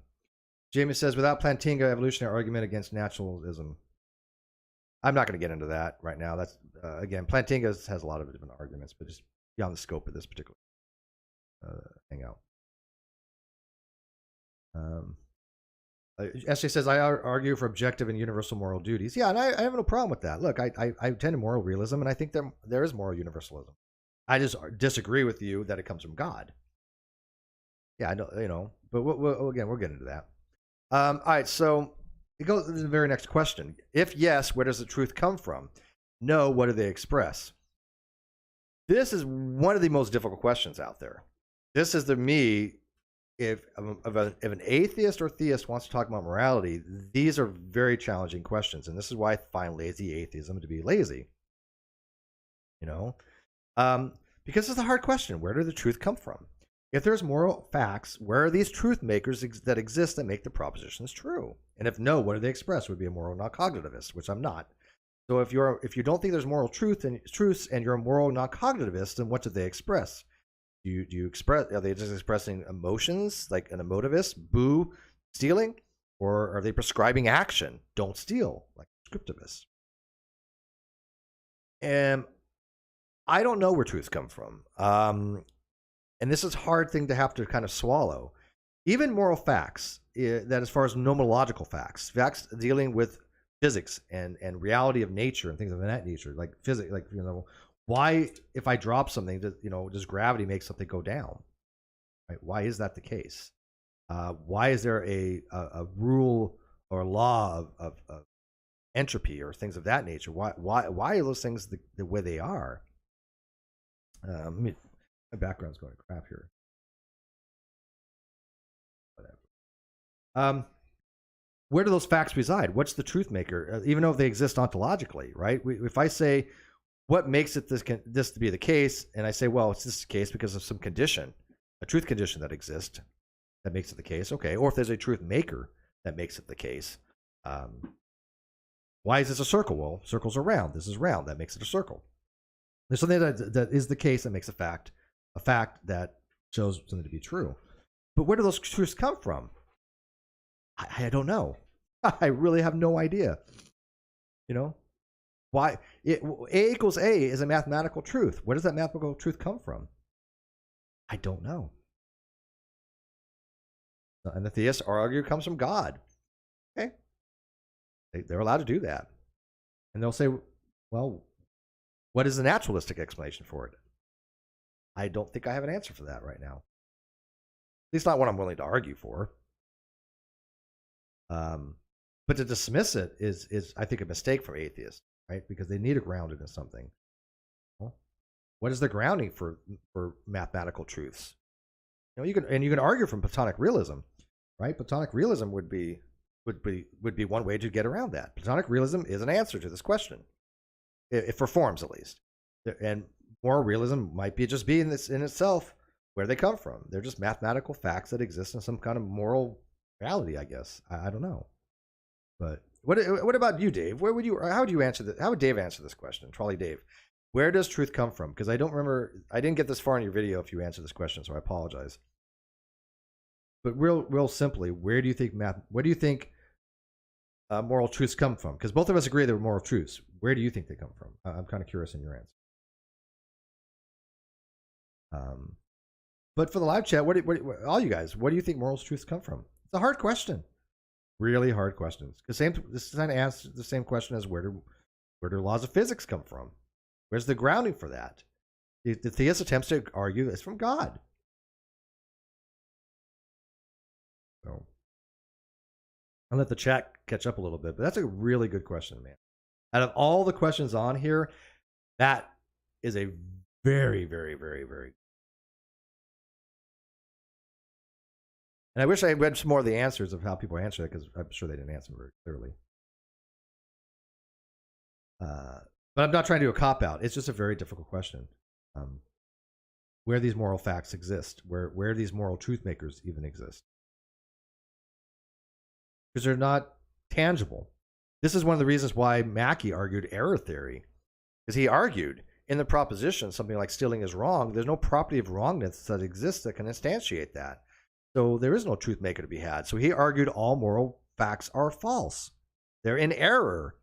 Jamie says, without Plantinga, evolutionary argument against naturalism. I'm not going to get into that right now. That's again, Plantinga has a lot of different arguments, but just beyond the scope of this particular hangout. SJ says, I argue for objective and universal moral duties. Yeah, and I have no problem with that. Look, I tend to moral realism, and I think there is moral universalism. I just disagree with you that it comes from God. Yeah, I know, but we'll get into that. All right, so it goes to the very next question. If yes, where does the truth come from? No, what do they express? This is one of the most difficult questions out there. This is if an atheist or theist wants to talk about morality, these are very challenging questions, and this is why I find lazy atheism to be lazy. Because it's a hard question. Where does the truth come from? If there's moral facts, where are these truth makers that exist that make the propositions true? And if no, what do they express? Would be a moral non-cognitivist, which I'm not. So if you don't think there's moral truths and you're a moral non-cognitivist, then what do they express? Do you express? Are they just expressing emotions like an emotivist, boo, stealing, or are they prescribing action? Don't steal, like prescriptivists. And I don't know where truths come from. And this is a hard thing to have to kind of swallow. Even moral facts, that as far as nomenological facts dealing with physics and reality of nature and things of that nature, like physics, like why if I drop something, does gravity make something go down? Right? Why is that the case? Why is there a rule or law of entropy or things of that nature? Why are those things the way they are? My background's going to crap here. Whatever. Where do those facts reside? What's the truth maker? Even though they exist ontologically, right? If I say, what makes it this to be the case, and I say, well, it's this case because of some condition, a truth condition that exists that makes it the case, okay. Or if there's a truth maker that makes it the case, why is this a circle? Well, circles are round. This is round. That makes it a circle. There's something that is the case that makes a fact that shows something to be true. But where do those truths come from? I don't know. I really have no idea. Why A equals A is a mathematical truth. Where does that mathematical truth come from? I don't know. And the theists argue it comes from God. Okay. They're allowed to do that. And they'll say, well, what is the naturalistic explanation for it? I don't think I have an answer for that right now. At least not what I'm willing to argue for. But to dismiss it is I think, a mistake from atheists, right? Because they need to ground it in something. Well, what is the grounding for mathematical truths? You can argue from Platonic realism, right? Platonic realism would be one way to get around that. Platonic realism is an answer to this question, if for forms at least. And moral realism might just be in itself where they come from. They're just mathematical facts that exist in some kind of moral reality, I guess. I don't know. But what about you, Dave? How would you answer that? How would Dave answer this question? Trolley Dave, where does truth come from? Because I don't remember. I didn't get this far in your video if you answered this question, so I apologize. But real simply, where do you think moral truths come from? Because both of us agree they're moral truths. Where do you think they come from? I'm kind of curious in your answer. But for the live chat, all you guys, what do you think moral truths come from? It's a hard question. Really hard questions. This kind of answers the same question as where do laws of physics come from? Where's the grounding for that? The theist attempts to argue it's from God. So I'll let the chat catch up a little bit, but that's a really good question, man. Out of all the questions on here, that is a very, very, very, very. And I wish I read some more of the answers of how people answer it, because I'm sure they didn't answer very clearly. But I'm not trying to do a cop-out. It's just a very difficult question. Where these moral facts exist, where these moral truth makers even exist. Because they're not tangible. This is one of the reasons why Mackey argued error theory. Because he argued in the proposition something like stealing is wrong, there's no property of wrongness that exists that can instantiate that. So there is no truth maker to be had. So he argued all moral facts are false. They're in error.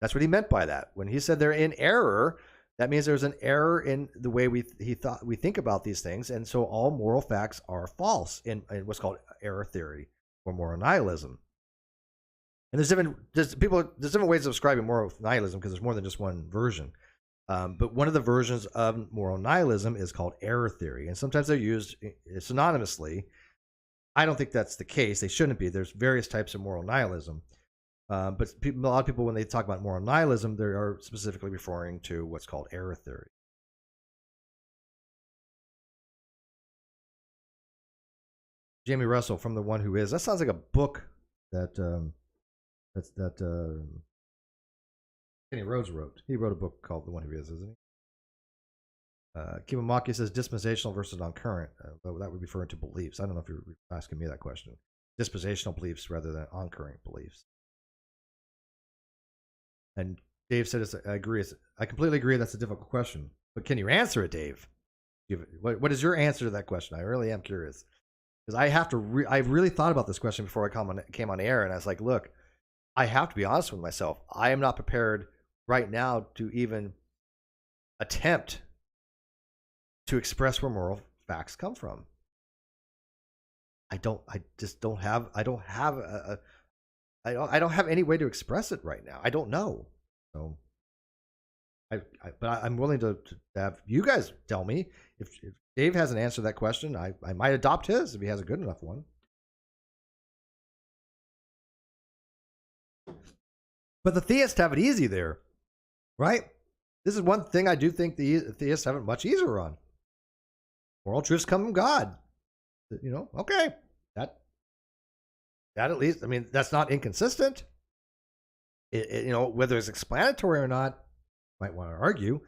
That's what he meant by that. When he said they're in error, that means there's an error in the way we think about these things. And so all moral facts are false in what's called error theory or moral nihilism. And there's different ways of describing moral nihilism, because there's more than just one version. But one of the versions of moral nihilism is called error theory, and sometimes they're used synonymously. I don't think that's the case. They shouldn't be. There's various types of moral nihilism. But a lot of people, when they talk about moral nihilism, they are specifically referring to what's called error theory. Jamie Russell, From the One Who Is. That sounds like a book that Kenny Rhodes wrote. He wrote a book called The One Who Is, isn't he? Kimamaki says dispensational versus non-current. That would be referring to beliefs. I don't know if you're asking me that question. Dispensational beliefs rather than on-current beliefs. And Dave said, I agree. I completely agree that's a difficult question. But can you answer it, Dave? What is your answer to that question? I really am curious. Because I really thought about this question before I came on air, and I was like, look, I have to be honest with myself. I am not prepared right now to even attempt to express where moral facts come from. I don't have any way to express it right now. I don't know. So but I'm willing to have you guys tell me if Dave has an answer to that question. I might adopt his if he has a good enough one. But the theists have it easy there, right? This is one thing I do think the theists have it much easier on. Moral truths come from God. Okay. That at least, I mean, that's not inconsistent. Whether it's explanatory or not, might want to argue,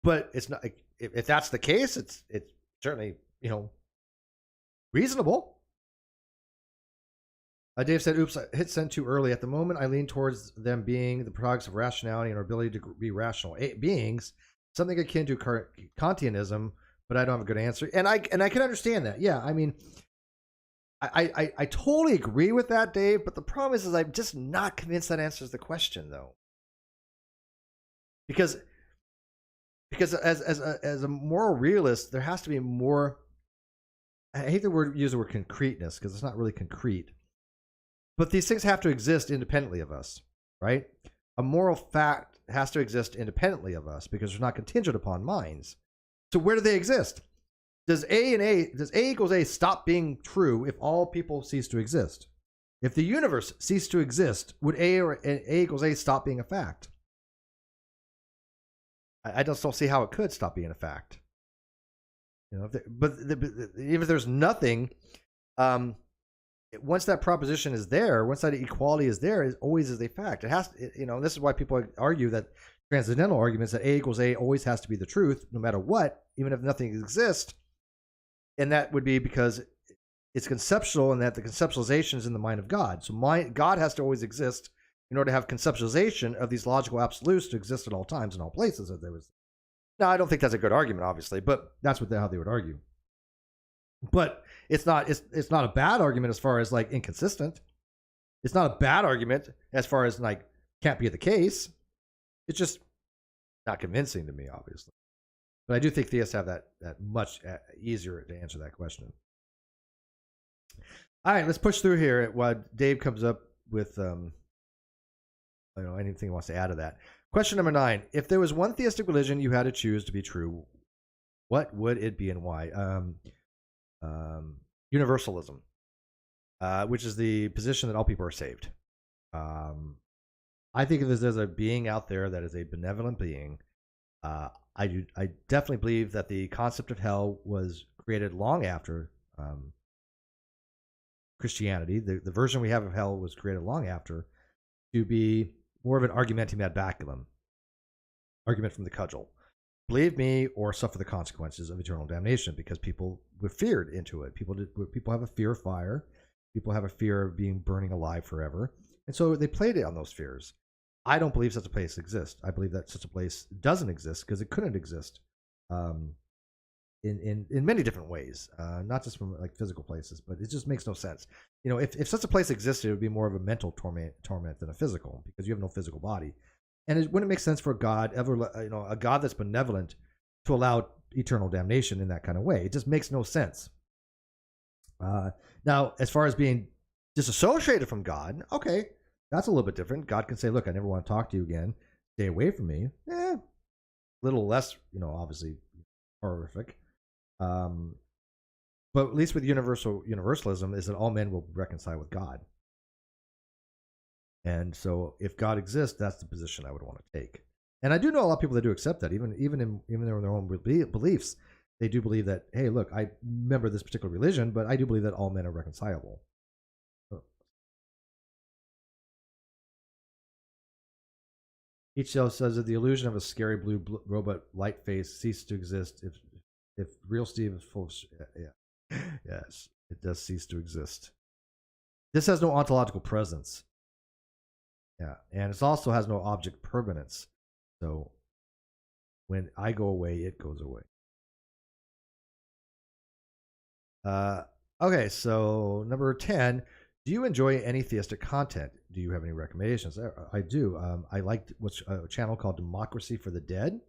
but it's not. If that's the case, it's certainly reasonable. Dave said, oops, I hit send too early. At the moment, I lean towards them being the products of rationality and our ability to be rational beings, something akin to Kantianism, but I don't have a good answer. And I can understand that. Yeah, I mean, I totally agree with that, Dave, but the problem is I'm just not convinced that answers the question, though. Because as a moral realist, there has to be more. I hate use the word concreteness, because it's not really concrete. But these things have to exist independently of us, right? A moral fact has to exist independently of us because they're not contingent upon minds. So where do they exist? Does A equals A stop being true if all people cease to exist? If the universe ceased to exist, would A equals A stop being a fact? I just don't see how it could stop being a fact. But even if there's nothing, once that proposition is there, once that equality is there, it always is a fact. It has, this is why people argue that transcendental arguments that A equals A always has to be the truth, no matter what, even if nothing exists. And that would be because it's conceptual, and that the conceptualization is in the mind of God. So God has to always exist in order to have conceptualization of these logical absolutes to exist at all times in all places. Now, I don't think that's a good argument, obviously, but that's how they would argue. But it's not a bad argument as far as like inconsistent. It's not a bad argument as far as like can't be the case. It's just not convincing to me, obviously. But I do think theists have that much easier to answer that question. All right, let's push through here while Dave comes up with anything he wants to add to that. Question number 9: if there was one theistic religion you had to choose to be true, what would it be and why? Universalism, which is the position that all people are saved. I think if there's a being out there that is a benevolent being, I definitely believe that the concept of hell was created long after Christianity. The version we have of hell was created long after to be more of an argumentum ad baculum, argument from the cudgel. Believe me or suffer the consequences of eternal damnation, because people were feared into it. People have a fear of fire. People have a fear of being burning alive forever. And so they played it on those fears. I don't believe such a place exists. I believe that such a place doesn't exist because it couldn't exist in many different ways, not just from like physical places, but it just makes no sense. If such a place existed, it would be more of a mental torment than a physical, because you have no physical body. And it wouldn't make sense for a God a God that's benevolent to allow eternal damnation in that kind of way. It just makes no sense. Now, as far as being disassociated from God, okay, that's a little bit different. God can say, look, I never want to talk to you again. Stay away from me. A little less, obviously horrific. But at least with universalism is that all men will reconcile with God. And so if God exists, that's the position I would want to take. And I do know a lot of people that do accept that, even in their own beliefs. They do believe that, hey, look, I remember this particular religion, but I do believe that all men are reconcilable. Each cell says that the illusion of a scary blue robot light face ceases to exist if real Steve is full of yeah. Yes, it does cease to exist. This has no ontological presence. Yeah, and it also has no object permanence. So when I go away, it goes away. Okay, so number 10. Do you enjoy any theistic content? Do you have any recommendations? I do. I liked a channel called Democracy for the Dead.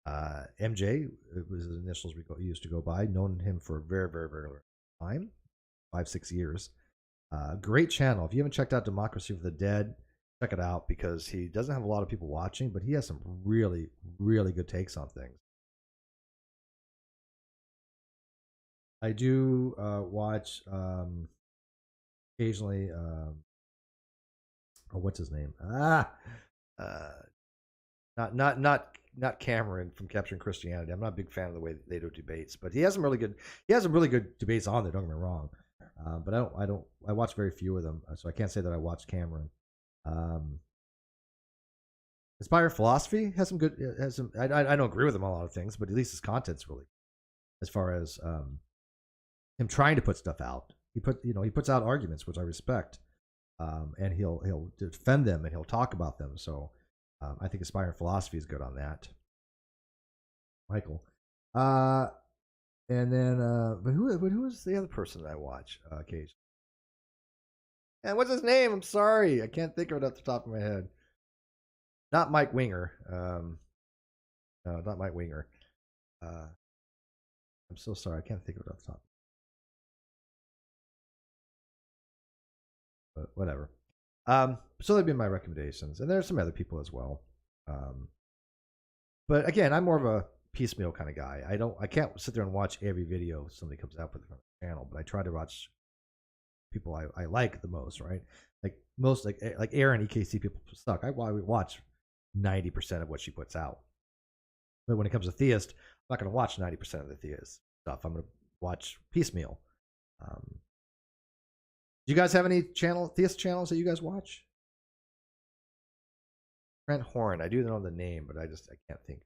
MJ, it was his initials he used to go by. Known him for a very, very, very long time, 5-6 years. Great channel. If you haven't checked out Democracy for the Dead, check it out, because he doesn't have a lot of people watching, but he has some really, really good takes on things. I do watch occasionally. What's his name? Not Cameron from Capturing Christianity. I'm not a big fan of the way they do debates, but he has some really good debates on there. Don't get me wrong, but I watch very few of them, so I can't say that I watched Cameron. Inspired Philosophy has some good. I don't agree with him on a lot of things, but at least his content's really, as far as him trying to put stuff out. He puts out arguments, which I respect, and he'll defend them and he'll talk about them. So I think Inspired Philosophy is good on that. Michael, and then but who is the other person that I watch occasionally? And what's his name? I'm sorry, I can't think of it off the top of my head. Not Mike Winger. No, not Mike Winger. I'm so sorry, I can't think of it off the top. But whatever. So that'd be my recommendations, and there's some other people as well. But again, I'm more of a piecemeal kind of guy. I can't sit there and watch every video somebody comes out with from the channel, but I try to watch people I like the most, right? Like most, like Aaron EKC people suck. I watch 90% of what she puts out. But when it comes to theist, I'm not going to watch 90% of the theist stuff. I'm going to watch piecemeal. Do you guys have any theist channels that you guys watch? Trent Horn. I do know the name, but I can't think.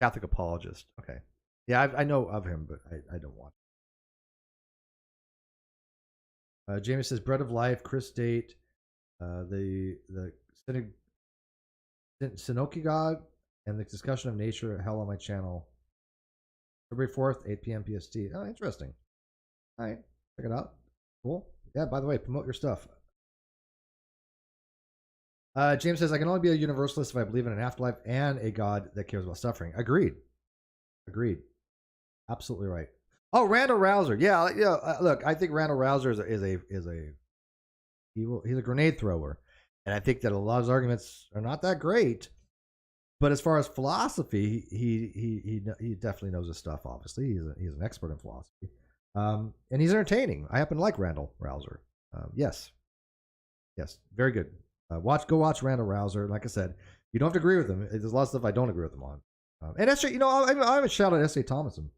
Catholic apologist. Okay. Yeah, I know of him, but I don't watch. Jamie says Bread of Life, Chris Date, the Sinoki God, and the discussion of nature hell on my channel. February 4th, 8 p.m. PST. Oh, interesting. All right, check it out. Cool. Yeah, by the way, promote your stuff. James says, I can only be a universalist if I believe in an afterlife and a God that cares about suffering. Agreed. Absolutely right. Oh, Randall Rouser. Yeah, look, I think Randall Rouser he's a grenade thrower. And I think that a lot of his arguments are not that great. But as far as philosophy, he definitely knows his stuff, obviously. He's an expert in philosophy. And he's entertaining. I happen to like Randall Rouser. Yes, very good. Go watch Randall Rouser. Like I said, you don't have to agree with him. There's a lot of stuff I don't agree with him on. And actually, I have a shout out S.A. Thomason.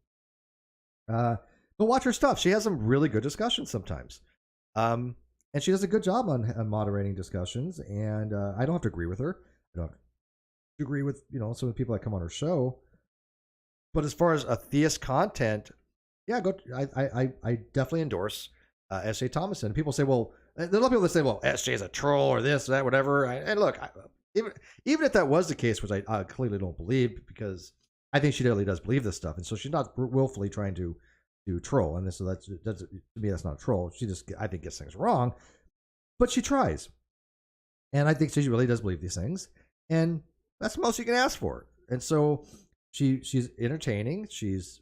Go watch her stuff. She has some really good discussions sometimes. And she does a good job on moderating discussions. And I don't have to agree with her. I don't have to agree with some of the people that come on her show. But as far as a theist content, yeah, I definitely endorse S.A. Thomason. People say, well, there's a lot of people that say, well, S.J. is a troll or this, or that, whatever. And look, even if that was the case, which I clearly don't believe, because I think she really does believe this stuff, and so she's not willfully trying to troll. And so that's to me, that's not a troll. She just, I think, gets things wrong, but she tries, and I think she really does believe these things, and that's the most you can ask for. And so she's entertaining. She's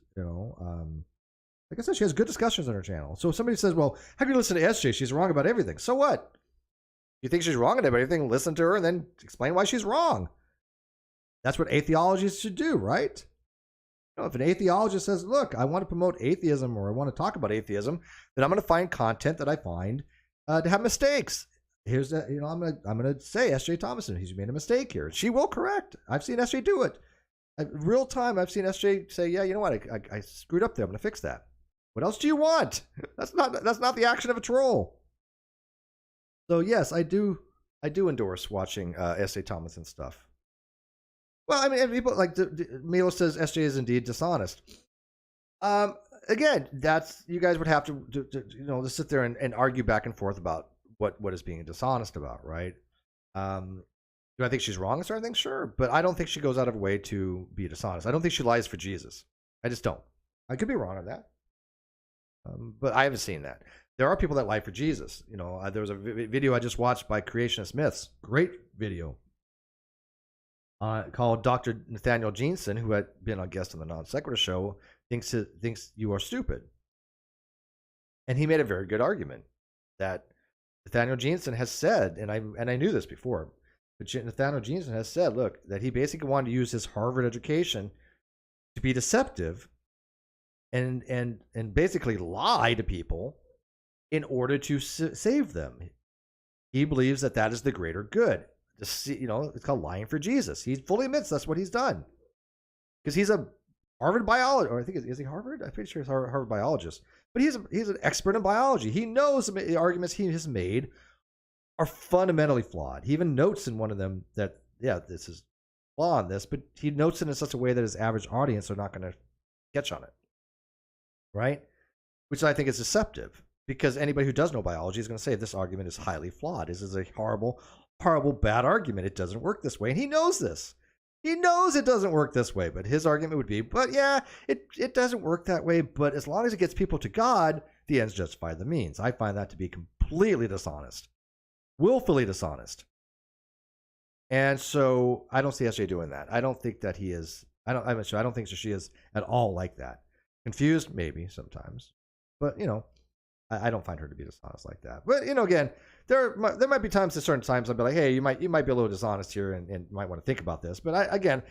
like I said, she has good discussions on her channel. So if somebody says, well, how can you listen to SJ? She's wrong about everything. So what? You think she's wrong about everything? Listen to her and then explain why she's wrong. That's what atheologists should do, right? If an atheologist says, look, I want to promote atheism or I want to talk about atheism, then I'm going to find content that I find to have mistakes. Here's that, I'm going to say SJ Thomason, he's made a mistake here. She will correct. I've seen SJ do it. Real time, I've seen SJ say, yeah, you know what? I screwed up there. I'm going to fix that. What else do you want? That's not the action of a troll. So yes, I do endorse watching S.A. Thomason stuff. Well, I mean, people like Milo says SJ is indeed dishonest. Again, that's, you guys would have to sit there and argue back and forth about what is being dishonest about, right? Do I think she's wrong in certain things? Sure, but I don't think she goes out of her way to be dishonest. I don't think she lies for Jesus. I just don't. I could be wrong on that. But I haven't seen that. There are people that lie for Jesus. There was a video I just watched by Creationist Myths. Great video. Called Dr. Nathaniel Jeanson, who had been a guest on the Non Sequitur show, thinks you are stupid. And he made a very good argument that Nathaniel Jeanson has said, and I knew this before, but Nathaniel Jeanson has said, look, that he basically wanted to use his Harvard education to be deceptive and basically lie to people in order to save them. He believes that is the greater good. It's called lying for Jesus. He fully admits that's what he's done, because he's a Harvard biologist, or I think is he Harvard? I'm pretty sure he's a Harvard biologist, but he's an expert in biology. He knows the arguments he has made are fundamentally flawed. He even notes in one of them that this is flaw in this, but he notes it in such a way that his average audience are not going to catch on it. Right? Which I think is deceptive, because anybody who does know biology is going to say this argument is highly flawed. This is a horrible, horrible, bad argument. It doesn't work this way. And he knows this. He knows it doesn't work this way. But his argument would be, but yeah, it doesn't work that way. But as long as it gets people to God, the ends justify the means. I find that to be completely dishonest. Willfully dishonest. And so I don't see SJ doing that. I don't think that he is I don't think she is at all like that. Confused, maybe sometimes, but I don't find her to be dishonest like that. But again, there might be times at certain times I'll be like, hey, you might be a little dishonest here, and might want to think about this. But again,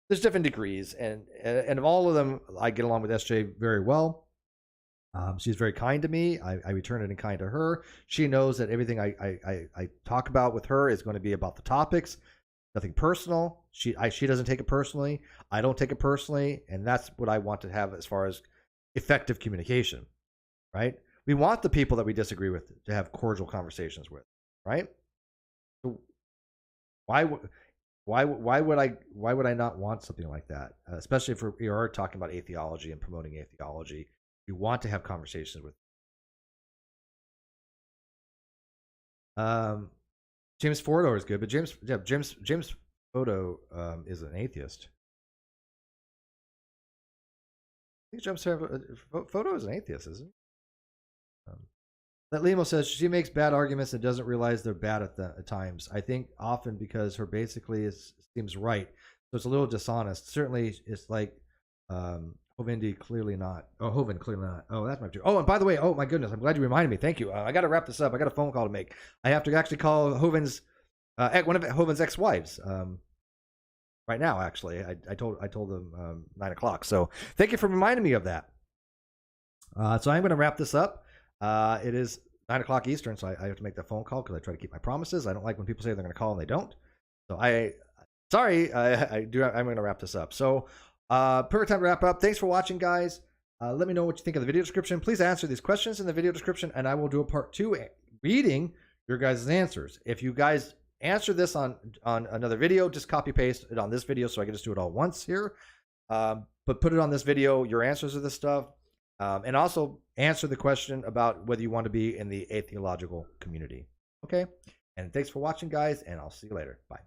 there's different degrees, and of all of them, I get along with SJ very well. She's very kind to me. I return it in kind to her. She knows that everything I talk about with her is going to be about the topics, nothing personal. She doesn't take it personally. I don't take it personally, and that's what I want to have as far as effective communication, right? We want the people that we disagree with to have cordial conversations with, right? So why would I not want something like that? Especially if we are talking about atheology and promoting atheology, we want to have conversations with. James Fordo is good, but James Fordo is an atheist. I think James Fordo is an atheist, isn't he? That Limo says she makes bad arguments and doesn't realize they're bad at times. I think often because her basically seems right, so it's a little dishonest. Certainly, it's like Hovind clearly not. Oh, that's my. Oh, and by the way, oh my goodness, I'm glad you reminded me. Thank you. I got to wrap this up. I got a phone call to make. I have to actually call Hovind's one of Hovind's ex-wives. Right now, actually, I told them 9 o'clock. So thank you for reminding me of that. So I'm going to wrap this up. It is 9 o'clock Eastern, so I have to make that phone call because I try to keep my promises. I don't like when people say they're going to call and they don't. So I'm going to wrap this up. So perfect time to wrap up. Thanks for watching, guys. Let me know what you think of the video description. Please answer these questions in the video description, and I will do a part 2 reading your guys' answers. If you guys answer this on another video, just copy paste it on this video so I can just do it all once here. But put it on this video, your answers to this stuff. And also answer the question about whether you want to be in the atheological community. Okay? And thanks for watching, guys, and I'll see you later. Bye.